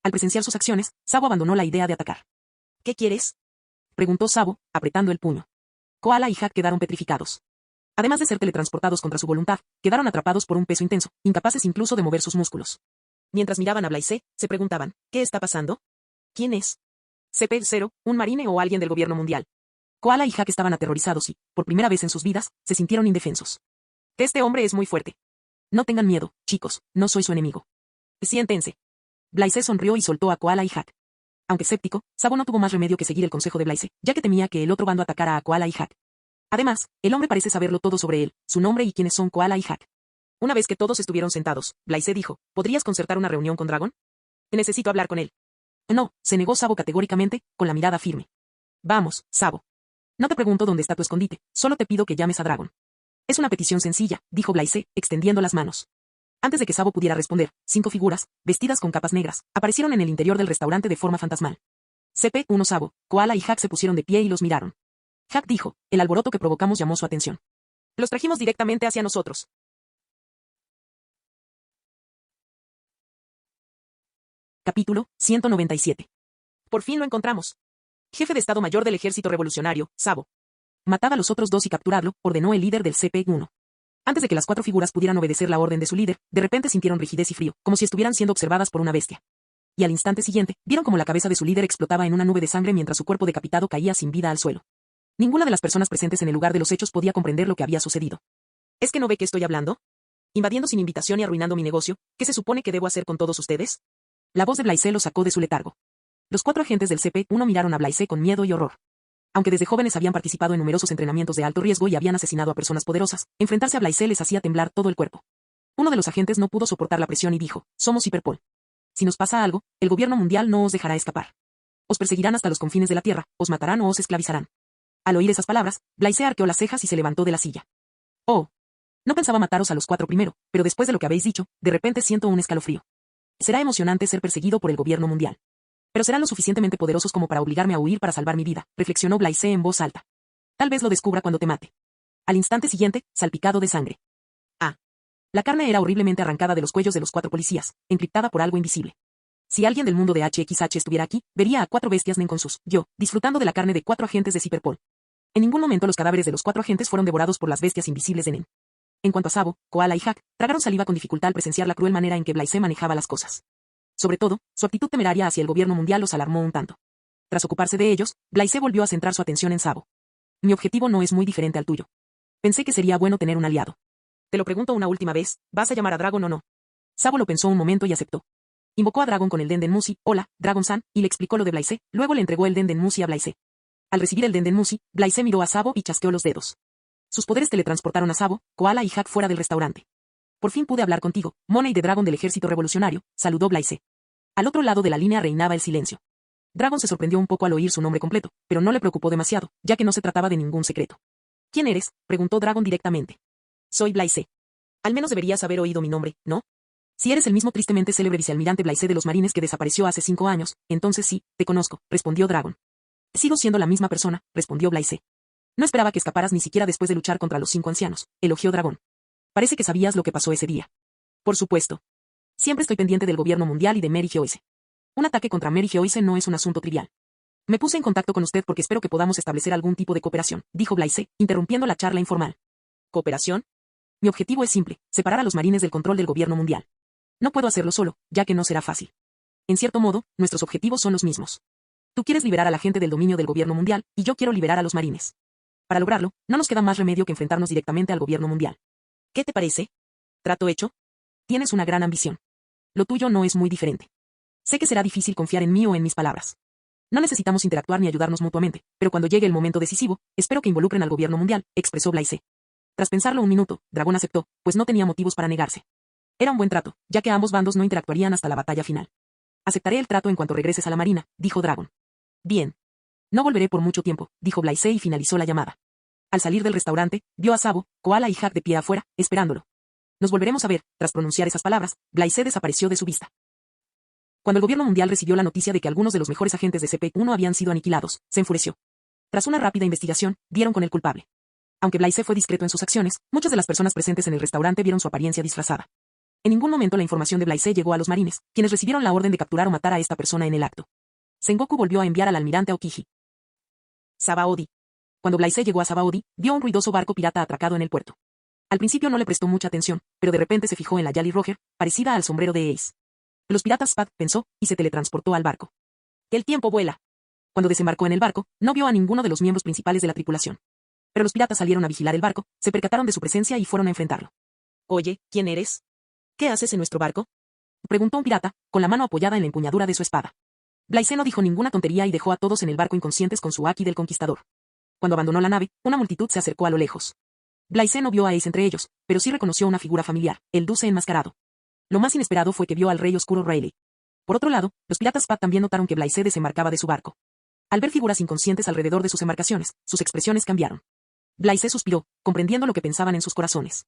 Al presenciar sus acciones, Sabo abandonó la idea de atacar. ¿Qué quieres? Preguntó Sabo, apretando el puño. Koala y Hack quedaron petrificados. Además de ser teletransportados contra su voluntad, quedaron atrapados por un peso intenso, incapaces incluso de mover sus músculos. Mientras miraban a Blaise, se preguntaban, ¿qué está pasando? ¿Quién es? CP-0, un marine o alguien del gobierno mundial. Koala y Hack estaban aterrorizados y, por primera vez en sus vidas, se sintieron indefensos. Este hombre es muy fuerte. No tengan miedo, chicos, no soy su enemigo. Siéntense. Blaise sonrió y soltó a Koala y Hack. Aunque escéptico, Sabo no tuvo más remedio que seguir el consejo de Blaise, ya que temía que el otro bando atacara a Koala y Hack. Además, el hombre parece saberlo todo sobre él, su nombre y quiénes son Koala y Hack. Una vez que todos estuvieron sentados, Blaise dijo, ¿podrías concertar una reunión con Dragon? Necesito hablar con él. No, se negó Sabo categóricamente, con la mirada firme. Vamos, Sabo. No te pregunto dónde está tu escondite, solo te pido que llames a Dragon. Es una petición sencilla, dijo Blaise, extendiendo las manos. Antes de que Sabo pudiera responder, 5 figuras, vestidas con capas negras, aparecieron en el interior del restaurante de forma fantasmal. CP-1 Sabo, Koala y Hack se pusieron de pie y los miraron. Hack dijo, el alboroto que provocamos llamó su atención. Los trajimos directamente hacia nosotros. Capítulo 197. Por fin lo encontramos. Jefe de Estado Mayor del Ejército Revolucionario, Sabo. Matad a los otros 2 y capturadlo, ordenó el líder del CP-1. Antes de que las 4 figuras pudieran obedecer la orden de su líder, de repente sintieron rigidez y frío, como si estuvieran siendo observadas por una bestia. Y al instante siguiente, vieron como la cabeza de su líder explotaba en una nube de sangre mientras su cuerpo decapitado caía sin vida al suelo. Ninguna de las personas presentes en el lugar de los hechos podía comprender lo que había sucedido. ¿Es que no ve que estoy hablando? Invadiendo sin invitación y arruinando mi negocio, ¿qué se supone que debo hacer con todos ustedes? La voz de Blaise lo sacó de su letargo. Los 4 agentes del CP-1 miraron a Blaise con miedo y horror. Aunque desde jóvenes habían participado en numerosos entrenamientos de alto riesgo y habían asesinado a personas poderosas, enfrentarse a Blaise les hacía temblar todo el cuerpo. Uno de los agentes no pudo soportar la presión y dijo, somos Hyperpol. Si nos pasa algo, el gobierno mundial no os dejará escapar. Os perseguirán hasta los confines de la tierra, os matarán o os esclavizarán. Al oír esas palabras, Blaise arqueó las cejas y se levantó de la silla. Oh. No pensaba mataros a los 4 primero, pero después de lo que habéis dicho, de repente siento un escalofrío. Será emocionante ser perseguido por el gobierno mundial. Pero serán lo suficientemente poderosos como para obligarme a huir para salvar mi vida, reflexionó Blaise en voz alta. Tal vez lo descubra cuando te mate. Al instante siguiente, salpicado de sangre. Ah. La carne era horriblemente arrancada de los cuellos de los 4 policías, encriptada por algo invisible. Si alguien del mundo de HXH estuviera aquí, vería a 4 bestias Nenconsus, yo, disfrutando de la carne de 4 agentes de Cyberpol. En ningún momento los cadáveres de los 4 agentes fueron devorados por las bestias invisibles de Nen. En cuanto a Sabo, Koala y Hack, tragaron saliva con dificultad al presenciar la cruel manera en que Blaise manejaba las cosas. Sobre todo, su actitud temeraria hacia el gobierno mundial los alarmó un tanto. Tras ocuparse de ellos, Blaise volvió a centrar su atención en Sabo. Mi objetivo no es muy diferente al tuyo. Pensé que sería bueno tener un aliado. Te lo pregunto una última vez, ¿vas a llamar a Dragon o no? Sabo lo pensó un momento y aceptó. Invocó a Dragon con el Denden Musi, hola, Dragon-san, y le explicó lo de Blaise, luego le entregó el Denden Musi a Blaise. Al recibir el Dendenmusi, Blaise miró a Sabo y chasqueó los dedos. Sus poderes teletransportaron a Sabo, Koala y Hack fuera del restaurante. Por fin pude hablar contigo, Money de Dragon del Ejército Revolucionario, saludó Blaise. Al otro lado de la línea reinaba el silencio. Dragon se sorprendió un poco al oír su nombre completo, pero no le preocupó demasiado, ya que no se trataba de ningún secreto. ¿Quién eres?, preguntó Dragon directamente. Soy Blaise. Al menos deberías haber oído mi nombre, ¿no? Si eres el mismo tristemente célebre vicealmirante Blaise de los Marines que desapareció hace 5 años, entonces sí, te conozco, respondió Dragon. Sigo siendo la misma persona, respondió Blaise. No esperaba que escaparas ni siquiera después de luchar contra los 5 ancianos, elogió Dragon. Parece que sabías lo que pasó ese día. Por supuesto. Siempre estoy pendiente del gobierno mundial y de Mary Geoise. Un ataque contra Mary Geoise no es un asunto trivial. Me puse en contacto con usted porque espero que podamos establecer algún tipo de cooperación, dijo Blaise, interrumpiendo la charla informal. ¿Cooperación? Mi objetivo es simple, separar a los marines del control del gobierno mundial. No puedo hacerlo solo, ya que no será fácil. En cierto modo, nuestros objetivos son los mismos. Tú quieres liberar a la gente del dominio del gobierno mundial, y yo quiero liberar a los marines. Para lograrlo, no nos queda más remedio que enfrentarnos directamente al gobierno mundial. ¿Qué te parece? ¿Trato hecho? Tienes una gran ambición. Lo tuyo no es muy diferente. Sé que será difícil confiar en mí o en mis palabras. No necesitamos interactuar ni ayudarnos mutuamente, pero cuando llegue el momento decisivo, espero que involucren al gobierno mundial, expresó Blaise. Tras pensarlo un minuto, Dragon aceptó, pues no tenía motivos para negarse. Era un buen trato, ya que ambos bandos no interactuarían hasta la batalla final. Aceptaré el trato en cuanto regreses a la marina, dijo Dragon. Bien. No volveré por mucho tiempo, dijo Blaise y finalizó la llamada. Al salir del restaurante, vio a Sabo, Koala y Hack de pie afuera, esperándolo. Nos volveremos a ver. Tras pronunciar esas palabras, Blaise desapareció de su vista. Cuando el gobierno mundial recibió la noticia de que algunos de los mejores agentes de CP-1 habían sido aniquilados, se enfureció. Tras una rápida investigación, dieron con el culpable. Aunque Blaise fue discreto en sus acciones, muchas de las personas presentes en el restaurante vieron su apariencia disfrazada. En ningún momento la información de Blaise llegó a los marines, quienes recibieron la orden de capturar o matar a esta persona en el acto. Sengoku volvió a enviar al almirante Aokiji. Sabaody. Cuando Blaise llegó a Sabaody, vio un ruidoso barco pirata atracado en el puerto. Al principio no le prestó mucha atención, pero de repente se fijó en la Jolly Roger, parecida al sombrero de Ace. Los piratas Spad, pensó, y se teletransportó al barco. El tiempo vuela. Cuando desembarcó en el barco, no vio a ninguno de los miembros principales de la tripulación. Pero los piratas salieron a vigilar el barco, se percataron de su presencia y fueron a enfrentarlo. Oye, ¿quién eres? ¿Qué haces en nuestro barco? Preguntó un pirata, con la mano apoyada en la empuñadura de su espada. Blaise no dijo ninguna tontería y dejó a todos en el barco inconscientes con su haki del conquistador. Cuando abandonó la nave, una multitud se acercó a lo lejos. Blaise no vio a Ace entre ellos, pero sí reconoció una figura familiar, el Duce enmascarado. Lo más inesperado fue que vio al rey oscuro Rayleigh. Por otro lado, los piratas Spad también notaron que Blaise desembarcaba de su barco. Al ver figuras inconscientes alrededor de sus embarcaciones, sus expresiones cambiaron. Blaise suspiró, comprendiendo lo que pensaban en sus corazones.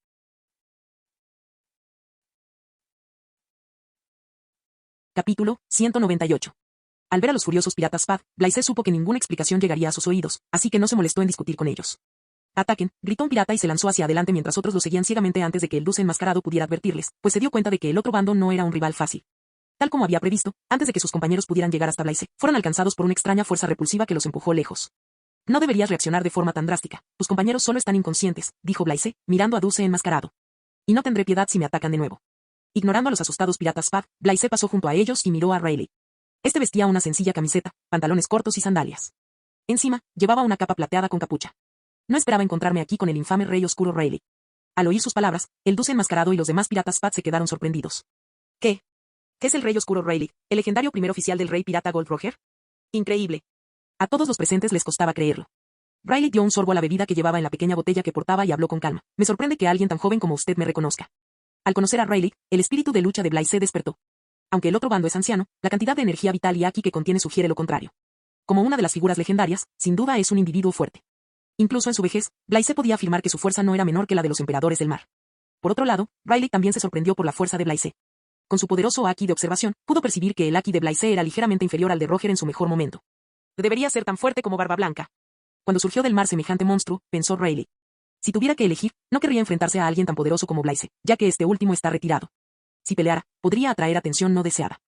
Capítulo 198. Al ver a los furiosos piratas Spad, Blaise supo que ninguna explicación llegaría a sus oídos, así que no se molestó en discutir con ellos. ¡Ataquen!, gritó un pirata y se lanzó hacia adelante mientras otros lo seguían ciegamente antes de que el Duce enmascarado pudiera advertirles, pues se dio cuenta de que el otro bando no era un rival fácil. Tal como había previsto, antes de que sus compañeros pudieran llegar hasta Blaise, fueron alcanzados por una extraña fuerza repulsiva que los empujó lejos. No deberías reaccionar de forma tan drástica, tus compañeros solo están inconscientes, dijo Blaise, mirando a Duce enmascarado. Y no tendré piedad si me atacan de nuevo. Ignorando a los asustados piratas Spad, Blaise pasó junto a ellos y miró a Rayleigh. Este vestía una sencilla camiseta, pantalones cortos y sandalias. Encima, llevaba una capa plateada con capucha. No esperaba encontrarme aquí con el infame rey oscuro Rayleigh. Al oír sus palabras, el Duce enmascarado y los demás piratas Spad se quedaron sorprendidos. ¿Qué? ¿Qué es el rey oscuro Rayleigh, el legendario primer oficial del rey pirata Gold Roger? Increíble. A todos los presentes les costaba creerlo. Rayleigh dio un sorbo a la bebida que llevaba en la pequeña botella que portaba y habló con calma. Me sorprende que alguien tan joven como usted me reconozca. Al conocer a Rayleigh, el espíritu de lucha de Blaise despertó. Aunque el otro bando es anciano, la cantidad de energía vital y haki que contiene sugiere lo contrario. Como una de las figuras legendarias, sin duda es un individuo fuerte. Incluso en su vejez, Blaise podía afirmar que su fuerza no era menor que la de los emperadores del mar. Por otro lado, Rayleigh también se sorprendió por la fuerza de Blaise. Con su poderoso haki de observación, pudo percibir que el haki de Blaise era ligeramente inferior al de Roger en su mejor momento. Debería ser tan fuerte como Barba Blanca. Cuando surgió del mar semejante monstruo, pensó Rayleigh. Si tuviera que elegir, no querría enfrentarse a alguien tan poderoso como Blaise, ya que este último está retirado. Si peleara, podría atraer atención no deseada.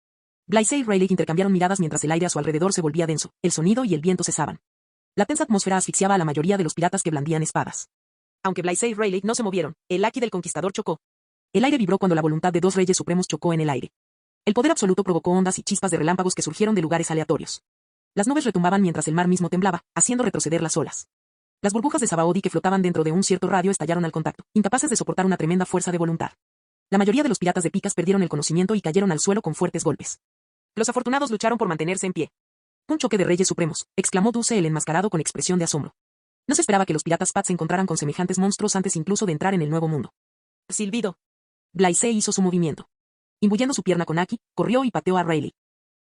Blaise y Rayleigh intercambiaron miradas mientras el aire a su alrededor se volvía denso, el sonido y el viento cesaban. La tensa atmósfera asfixiaba a la mayoría de los piratas que blandían espadas. Aunque Blaise y Rayleigh no se movieron, el haki del conquistador chocó. El aire vibró cuando la voluntad de dos reyes supremos chocó en el aire. El poder absoluto provocó ondas y chispas de relámpagos que surgieron de lugares aleatorios. Las nubes retumbaban mientras el mar mismo temblaba, haciendo retroceder las olas. Las burbujas de Sabaody que flotaban dentro de un cierto radio estallaron al contacto, incapaces de soportar una tremenda fuerza de voluntad. La mayoría de los piratas de picas perdieron el conocimiento y cayeron al suelo con fuertes golpes. Los afortunados lucharon por mantenerse en pie. Un choque de reyes supremos, exclamó Dulce el enmascarado con expresión de asombro. No se esperaba que los piratas Pat se encontraran con semejantes monstruos antes incluso de entrar en el Nuevo Mundo. Silbido. Blaise hizo su movimiento. Imbuyendo su pierna con Aki, corrió y pateó a Rayleigh.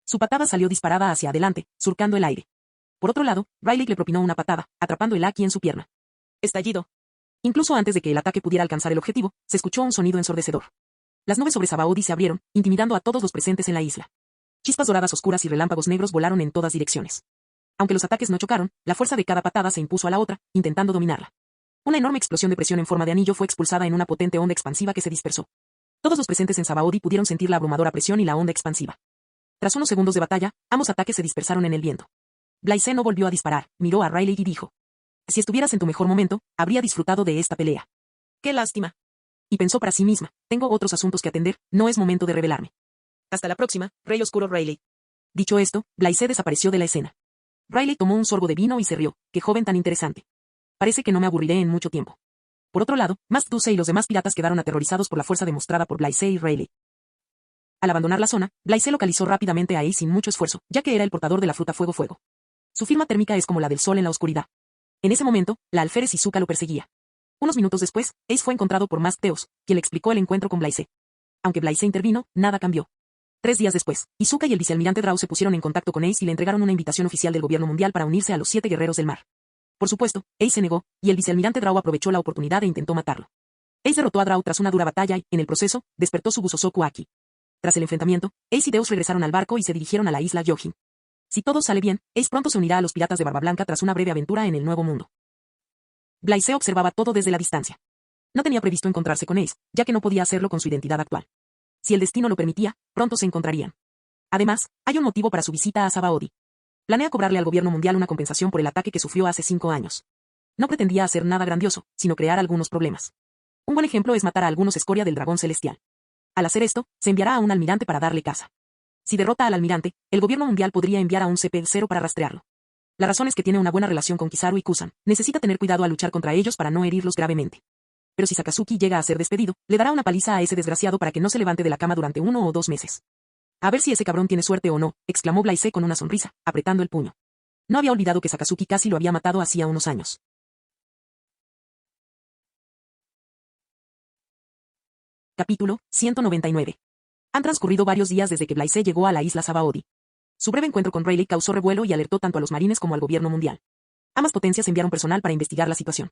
Su patada salió disparada hacia adelante, surcando el aire. Por otro lado, Rayleigh le propinó una patada, atrapando el Aki en su pierna. Estallido. Incluso antes de que el ataque pudiera alcanzar el objetivo, se escuchó un sonido ensordecedor. Las nubes sobre Sabaody se abrieron, intimidando a todos los presentes en la isla. Chispas doradas oscuras y relámpagos negros volaron en todas direcciones. Aunque los ataques no chocaron, la fuerza de cada patada se impuso a la otra, intentando dominarla. Una enorme explosión de presión en forma de anillo fue expulsada en una potente onda expansiva que se dispersó. Todos los presentes en Sabaody pudieron sentir la abrumadora presión y la onda expansiva. Tras unos segundos de batalla, ambos ataques se dispersaron en el viento. Blaise no volvió a disparar, miró a Rayleigh y dijo: si estuvieras en tu mejor momento, habría disfrutado de esta pelea. ¡Qué lástima! Y pensó para sí misma: tengo otros asuntos que atender, no es momento de rebelarme. Hasta la próxima, Rey Oscuro Rayleigh. Dicho esto, Blaise desapareció de la escena. Rayleigh tomó un sorbo de vino y se rió. ¡Qué joven tan interesante! Parece que no me aburriré en mucho tiempo. Por otro lado, Mast Dulce y los demás piratas quedaron aterrorizados por la fuerza demostrada por Blaise y Rayleigh. Al abandonar la zona, Blaise localizó rápidamente a Ace sin mucho esfuerzo, ya que era el portador de la fruta fuego-fuego. Su firma térmica es como la del sol en la oscuridad. En ese momento, la alférez Izuka lo perseguía. Unos minutos después, Ace fue encontrado por Mast Teos, quien le explicó el encuentro con Blaise. Aunque Blaise intervino, nada cambió. 3 días después, Izuka y el vicealmirante Drau se pusieron en contacto con Ace y le entregaron una invitación oficial del gobierno mundial para unirse a los 7 guerreros del mar. Por supuesto, Ace se negó, y el vicealmirante Drau aprovechó la oportunidad e intentó matarlo. Ace derrotó a Drau tras una dura batalla y, en el proceso, despertó su Busosoku Aki. Tras el enfrentamiento, Ace y Deus regresaron al barco y se dirigieron a la isla Yojin. Si todo sale bien, Ace pronto se unirá a los piratas de Barba Blanca tras una breve aventura en el Nuevo Mundo. Blaise observaba todo desde la distancia. No tenía previsto encontrarse con Ace, ya que no podía hacerlo con su identidad actual. Si el destino lo permitía, pronto se encontrarían. Además, hay un motivo para su visita a Sabaody. Planea cobrarle al gobierno mundial una compensación por el ataque que sufrió hace 5 años. No pretendía hacer nada grandioso, sino crear algunos problemas. Un buen ejemplo es matar a algunos escoria del dragón celestial. Al hacer esto, se enviará a un almirante para darle caza. Si derrota al almirante, el gobierno mundial podría enviar a un CP-0 para rastrearlo. La razón es que tiene una buena relación con Kizaru y Kusan. Necesita tener cuidado al luchar contra ellos para no herirlos gravemente. Pero si Sakazuki llega a ser despedido, le dará una paliza a ese desgraciado para que no se levante de la cama durante 1 o 2 meses. A ver si ese cabrón tiene suerte o no, exclamó Blaise con una sonrisa, apretando el puño. No había olvidado que Sakazuki casi lo había matado hacía unos años. Capítulo 199. Han transcurrido varios días desde que Blaise llegó a la isla Sabaody. Su breve encuentro con Rayleigh causó revuelo y alertó tanto a los marines como al gobierno mundial. Ambas potencias enviaron personal para investigar la situación.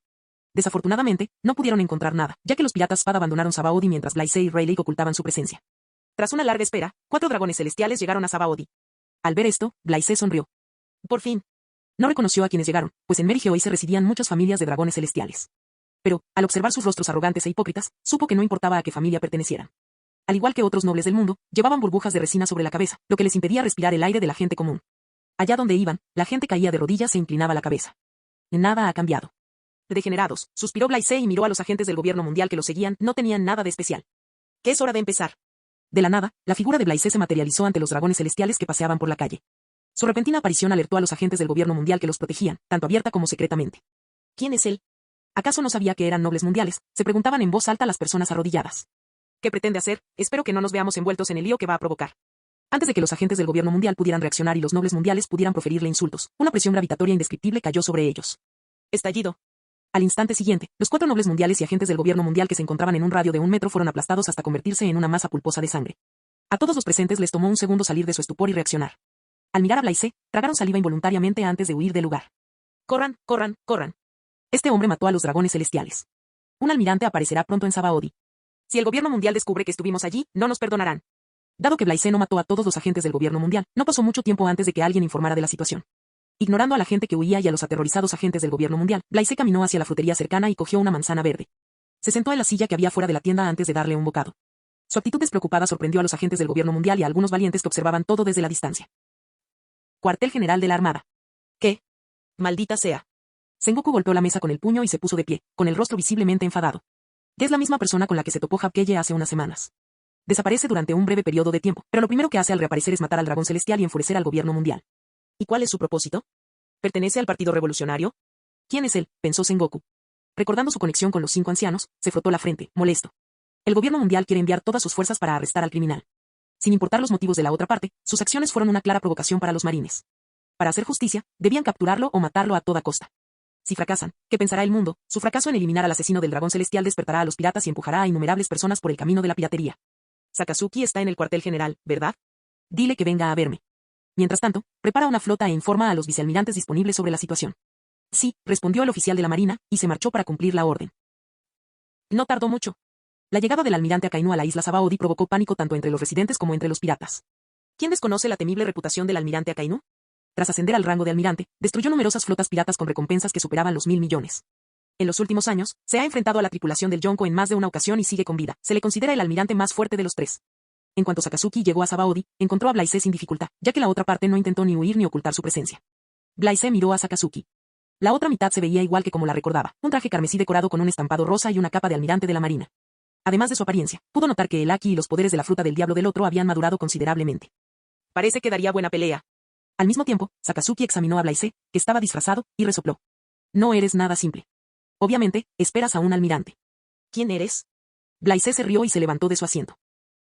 Desafortunadamente, no pudieron encontrar nada, ya que los piratas Spad abandonaron Sabaody mientras Blaise y Rayleigh ocultaban su presencia. Tras una larga espera, 4 dragones celestiales llegaron a Sabaody. Al ver esto, Blaise sonrió. Por fin. No reconoció a quienes llegaron, pues en Merigeoi se residían muchas familias de dragones celestiales. Pero, al observar sus rostros arrogantes e hipócritas, supo que no importaba a qué familia pertenecieran. Al igual que otros nobles del mundo, llevaban burbujas de resina sobre la cabeza, lo que les impedía respirar el aire de la gente común. Allá donde iban, la gente caía de rodillas e inclinaba la cabeza. Nada ha cambiado. Degenerados, suspiró Blaise y miró a los agentes del gobierno mundial que lo seguían, no tenían nada de especial. ¿Qué es hora de empezar? De la nada, la figura de Blaise se materializó ante los dragones celestiales que paseaban por la calle. Su repentina aparición alertó a los agentes del gobierno mundial que los protegían, tanto abierta como secretamente. ¿Quién es él? ¿Acaso no sabía que eran nobles mundiales? Se preguntaban en voz alta las personas arrodilladas. ¿Qué pretende hacer? Espero que no nos veamos envueltos en el lío que va a provocar. Antes de que los agentes del gobierno mundial pudieran reaccionar y los nobles mundiales pudieran proferirle insultos, una presión gravitatoria indescriptible cayó sobre ellos. Estallido. Al instante siguiente, los 4 nobles mundiales y agentes del gobierno mundial que se encontraban en un radio de 1 metro fueron aplastados hasta convertirse en una masa pulposa de sangre. A todos los presentes les tomó un segundo salir de su estupor y reaccionar. Al mirar a Blaise, tragaron saliva involuntariamente antes de huir del lugar. ¡Corran, corran, corran! Este hombre mató a los dragones celestiales. Un almirante aparecerá pronto en Sabaody. Si el gobierno mundial descubre que estuvimos allí, no nos perdonarán. Dado que Blaise no mató a todos los agentes del gobierno mundial, no pasó mucho tiempo antes de que alguien informara de la situación. Ignorando a la gente que huía y a los aterrorizados agentes del gobierno mundial, Blaise caminó hacia la frutería cercana y cogió una manzana verde. Se sentó en la silla que había fuera de la tienda antes de darle un bocado. Su actitud despreocupada sorprendió a los agentes del gobierno mundial y a algunos valientes que observaban todo desde la distancia. Cuartel General de la Armada. ¿Qué? Maldita sea. Sengoku golpeó la mesa con el puño y se puso de pie, con el rostro visiblemente enfadado. Es la misma persona con la que se topó Hapkeye hace unas semanas. Desaparece durante un breve periodo de tiempo, pero lo primero que hace al reaparecer es matar al dragón celestial y enfurecer al gobierno mundial. ¿Y cuál es su propósito? ¿Pertenece al Partido Revolucionario? ¿Quién es él?, pensó Sengoku. Recordando su conexión con los 5 ancianos, se frotó la frente, molesto. El gobierno mundial quiere enviar todas sus fuerzas para arrestar al criminal. Sin importar los motivos de la otra parte, sus acciones fueron una clara provocación para los marines. Para hacer justicia, debían capturarlo o matarlo a toda costa. Si fracasan, ¿qué pensará el mundo? Su fracaso en eliminar al asesino del dragón celestial despertará a los piratas y empujará a innumerables personas por el camino de la piratería. Sakazuki está en el cuartel general, ¿verdad? Dile que venga a verme. Mientras tanto, prepara una flota e informa a los vicealmirantes disponibles sobre la situación. Sí, respondió el oficial de la marina, y se marchó para cumplir la orden. No tardó mucho. La llegada del almirante Akainu a la isla Sabaody provocó pánico tanto entre los residentes como entre los piratas. ¿Quién desconoce la temible reputación del almirante Akainu? Tras ascender al rango de almirante, destruyó numerosas flotas piratas con recompensas que superaban los 1.000 millones. En los últimos años, se ha enfrentado a la tripulación del Yonko en más de una ocasión y sigue con vida. Se le considera el almirante más fuerte de los tres. En cuanto Sakazuki llegó a Sabaody, encontró a Blaise sin dificultad, ya que la otra parte no intentó ni huir ni ocultar su presencia. Blaise miró a Sakazuki. La otra mitad se veía igual que como la recordaba, un traje carmesí decorado con un estampado rosa y una capa de almirante de la marina. Además de su apariencia, pudo notar que el haki y los poderes de la fruta del diablo del otro habían madurado considerablemente. Parece que daría buena pelea. Al mismo tiempo, Sakazuki examinó a Blaise, que estaba disfrazado, y resopló. No eres nada simple. Obviamente, esperas a un almirante. ¿Quién eres? Blaise se rió y se levantó de su asiento.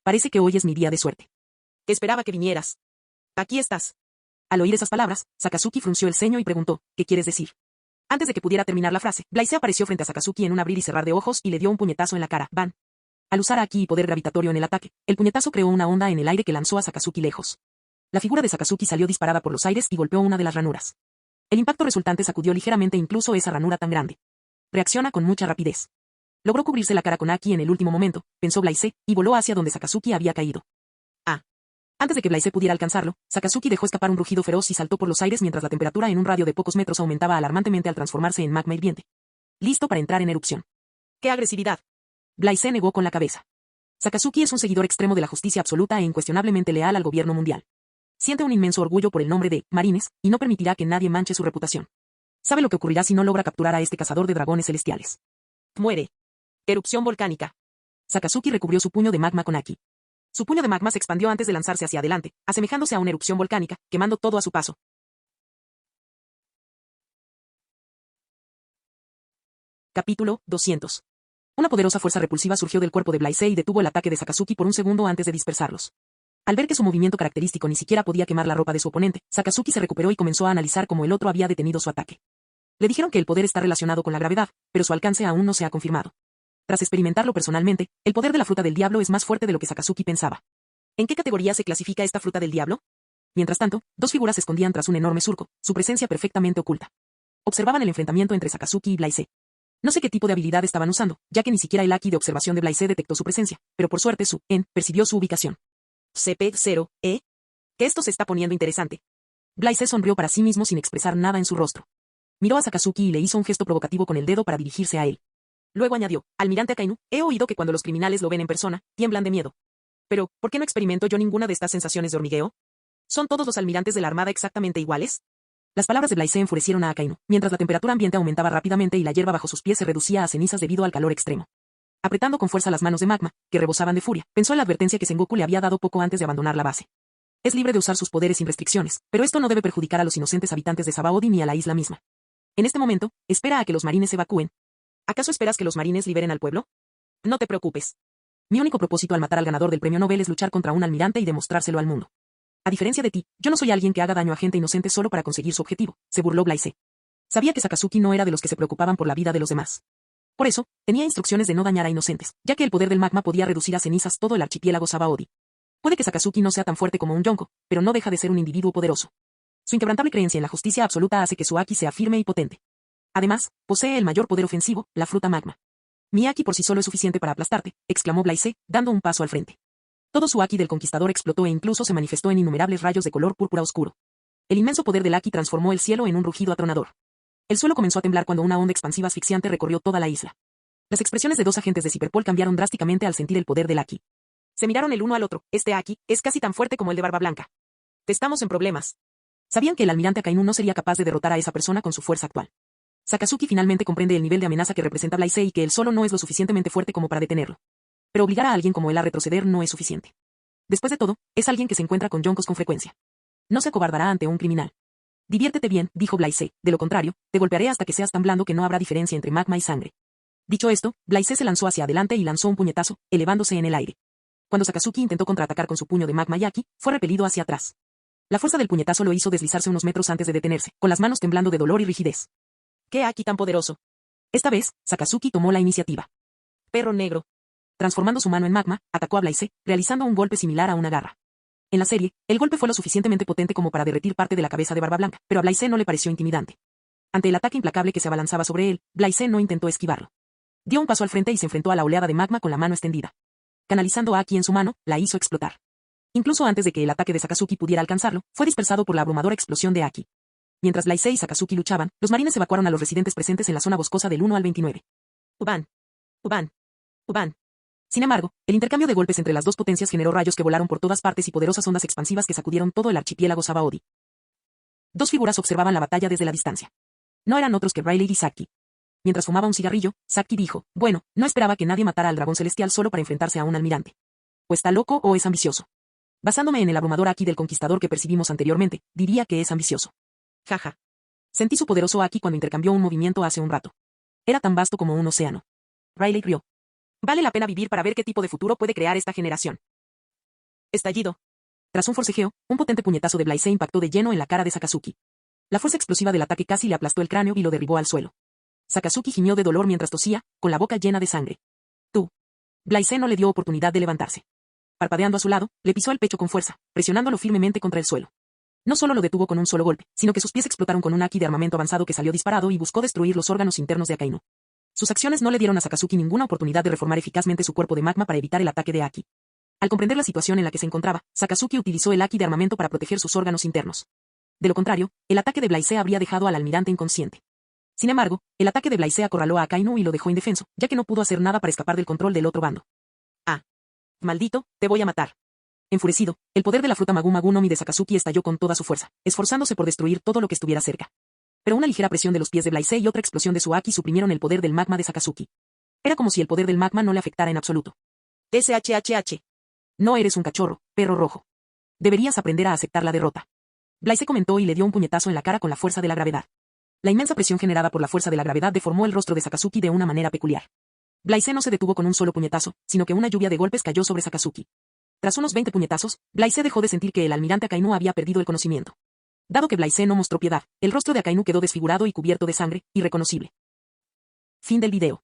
Parece que hoy es mi día de suerte. Esperaba que vinieras. Aquí estás. Al oír esas palabras, Sakazuki frunció el ceño y preguntó, ¿qué quieres decir? Antes de que pudiera terminar la frase, Blaise apareció frente a Sakazuki en un abrir y cerrar de ojos y le dio un puñetazo en la cara. ¡Bam! Al usar haki y poder gravitatorio en el ataque, el puñetazo creó una onda en el aire que lanzó a Sakazuki lejos. La figura de Sakazuki salió disparada por los aires y golpeó una de las ranuras. El impacto resultante sacudió ligeramente incluso esa ranura tan grande. Reacciona con mucha rapidez. Logró cubrirse la cara con haki en el último momento, pensó Blaise, y voló hacia donde Sakazuki había caído. Antes de que Blaise pudiera alcanzarlo, Sakazuki dejó escapar un rugido feroz y saltó por los aires mientras la temperatura en un radio de pocos metros aumentaba alarmantemente al transformarse en magma hirviente. Listo para entrar en erupción. ¡Qué agresividad! Blaise negó con la cabeza. Sakazuki es un seguidor extremo de la justicia absoluta e incuestionablemente leal al gobierno mundial. Siente un inmenso orgullo por el nombre de Marines, y no permitirá que nadie manche su reputación. Sabe lo que ocurrirá si no logra capturar a este cazador de dragones celestiales. Muere. Erupción volcánica. Sakazuki recubrió su puño de magma con haki. Su puño de magma se expandió antes de lanzarse hacia adelante, asemejándose a una erupción volcánica, quemando todo a su paso. Capítulo 200. Una poderosa fuerza repulsiva surgió del cuerpo de Blaise y detuvo el ataque de Sakazuki por un segundo antes de dispersarlos. Al ver que su movimiento característico ni siquiera podía quemar la ropa de su oponente, Sakazuki se recuperó y comenzó a analizar cómo el otro había detenido su ataque. Le dijeron que el poder está relacionado con la gravedad, pero su alcance aún no se ha confirmado. Tras experimentarlo personalmente, el poder de la fruta del diablo es más fuerte de lo que Sakazuki pensaba. ¿En qué categoría se clasifica esta fruta del diablo? Mientras tanto, dos figuras se escondían tras un enorme surco, su presencia perfectamente oculta. Observaban el enfrentamiento entre Sakazuki y Blaise. No sé qué tipo de habilidad estaban usando, ya que ni siquiera el haki de observación de Blaise detectó su presencia, pero por suerte percibió su ubicación. CP0, ¿eh? Que esto se está poniendo interesante. Blaise sonrió para sí mismo sin expresar nada en su rostro. Miró a Sakazuki y le hizo un gesto provocativo con el dedo para dirigirse a él. Luego añadió, almirante Akainu, he oído que cuando los criminales lo ven en persona, tiemblan de miedo. Pero, ¿por qué no experimento yo ninguna de estas sensaciones de hormigueo? ¿Son todos los almirantes de la armada exactamente iguales? Las palabras de Blaise enfurecieron a Akainu, mientras la temperatura ambiente aumentaba rápidamente y la hierba bajo sus pies se reducía a cenizas debido al calor extremo. Apretando con fuerza las manos de magma, que rebosaban de furia, pensó en la advertencia que Sengoku le había dado poco antes de abandonar la base. Es libre de usar sus poderes sin restricciones, pero esto no debe perjudicar a los inocentes habitantes de Sabaody ni a la isla misma. En este momento, espera a que los marines evacúen. ¿Acaso esperas que los marines liberen al pueblo? No te preocupes. Mi único propósito al matar al ganador del premio Nobel es luchar contra un almirante y demostrárselo al mundo. A diferencia de ti, yo no soy alguien que haga daño a gente inocente solo para conseguir su objetivo, se burló Blaise. Sabía que Sakazuki no era de los que se preocupaban por la vida de los demás. Por eso, tenía instrucciones de no dañar a inocentes, ya que el poder del magma podía reducir a cenizas todo el archipiélago Sabaody. Puede que Sakazuki no sea tan fuerte como un Yonko, pero no deja de ser un individuo poderoso. Su inquebrantable creencia en la justicia absoluta hace que su haki sea firme y potente. Además, posee el mayor poder ofensivo, la fruta magma. Mi haki por sí solo es suficiente para aplastarte, exclamó Blaise, dando un paso al frente. Todo su haki del conquistador explotó e incluso se manifestó en innumerables rayos de color púrpura oscuro. El inmenso poder del haki transformó el cielo en un rugido atronador. El suelo comenzó a temblar cuando una onda expansiva asfixiante recorrió toda la isla. Las expresiones de dos agentes de Cyberpol cambiaron drásticamente al sentir el poder del haki. Se miraron el uno al otro. Este haki es casi tan fuerte como el de Barba Blanca. Estamos en problemas. Sabían que el almirante Akainu no sería capaz de derrotar a esa persona con su fuerza actual. Sakazuki finalmente comprende el nivel de amenaza que representa Blaise y que él solo no es lo suficientemente fuerte como para detenerlo. Pero obligar a alguien como él a retroceder no es suficiente. Después de todo, es alguien que se encuentra con yonkos con frecuencia. No se acobardará ante un criminal. Diviértete bien, dijo Blaise, de lo contrario, te golpearé hasta que seas tan blando que no habrá diferencia entre magma y sangre. Dicho esto, Blaise se lanzó hacia adelante y lanzó un puñetazo, elevándose en el aire. Cuando Sakazuki intentó contraatacar con su puño de magma y haki, fue repelido hacia atrás. La fuerza del puñetazo lo hizo deslizarse unos metros antes de detenerse, con las manos temblando de dolor y rigidez. ¿Qué Aki tan poderoso? Esta vez, Sakazuki tomó la iniciativa. Perro negro. Transformando su mano en magma, atacó a Blaise, realizando un golpe similar a una garra. En la serie, el golpe fue lo suficientemente potente como para derretir parte de la cabeza de Barba Blanca, pero a Blaise no le pareció intimidante. Ante el ataque implacable que se abalanzaba sobre él, Blaise no intentó esquivarlo. Dio un paso al frente y se enfrentó a la oleada de magma con la mano extendida. Canalizando a Aki en su mano, la hizo explotar. Incluso antes de que el ataque de Sakazuki pudiera alcanzarlo, fue dispersado por la abrumadora explosión de Aki. Mientras Blaise y Sakazuki luchaban, los marines evacuaron a los residentes presentes en la zona boscosa del 1 al 29. Uban. Uban. Uban. Sin embargo, el intercambio de golpes entre las dos potencias generó rayos que volaron por todas partes y poderosas ondas expansivas que sacudieron todo el archipiélago Sabaody. Dos figuras observaban la batalla desde la distancia. No eran otros que Riley y Saki. Mientras fumaba un cigarrillo, Saki dijo, bueno, no esperaba que nadie matara al dragón celestial solo para enfrentarse a un almirante. O está loco o es ambicioso. Basándome en el abrumador Aki del conquistador que percibimos anteriormente, diría que es ambicioso. Jaja. Sentí su poderoso Aki cuando intercambió un movimiento hace un rato. Era tan vasto como un océano. Riley rió. Vale la pena vivir para ver qué tipo de futuro puede crear esta generación. Estallido. Tras un forcejeo, un potente puñetazo de Blaise impactó de lleno en la cara de Sakazuki. La fuerza explosiva del ataque casi le aplastó el cráneo y lo derribó al suelo. Sakazuki gimió de dolor mientras tosía, con la boca llena de sangre. Tú. Blaise no le dio oportunidad de levantarse. Parpadeando a su lado, le pisó el pecho con fuerza, presionándolo firmemente contra el suelo. No solo lo detuvo con un solo golpe, sino que sus pies explotaron con un Aki de armamento avanzado que salió disparado y buscó destruir los órganos internos de Akainu. Sus acciones no le dieron a Sakazuki ninguna oportunidad de reformar eficazmente su cuerpo de magma para evitar el ataque de Aki. Al comprender la situación en la que se encontraba, Sakazuki utilizó el Aki de armamento para proteger sus órganos internos. De lo contrario, el ataque de Blaise habría dejado al almirante inconsciente. Sin embargo, el ataque de Blaise acorraló a Akainu y lo dejó indefenso, ya que no pudo hacer nada para escapar del control del otro bando. Ah. Maldito, te voy a matar. Enfurecido, el poder de la fruta Magu Magu no Mi de Sakazuki estalló con toda su fuerza, esforzándose por destruir todo lo que estuviera cerca. Pero una ligera presión de los pies de Blaise y otra explosión de su Aki suprimieron el poder del magma de Sakazuki. Era como si el poder del magma no le afectara en absoluto. SHHH. No eres un cachorro, perro rojo. Deberías aprender a aceptar la derrota. Blaise comentó y le dio un puñetazo en la cara con la fuerza de la gravedad. La inmensa presión generada por la fuerza de la gravedad deformó el rostro de Sakazuki de una manera peculiar. Blaise no se detuvo con un solo puñetazo, sino que una lluvia de golpes cayó sobre Sakazuki. Tras unos 20 puñetazos, Blaise dejó de sentir que el almirante Akainu había perdido el conocimiento. Dado que Blaise no mostró piedad, el rostro de Akainu quedó desfigurado y cubierto de sangre, irreconocible. Fin del video.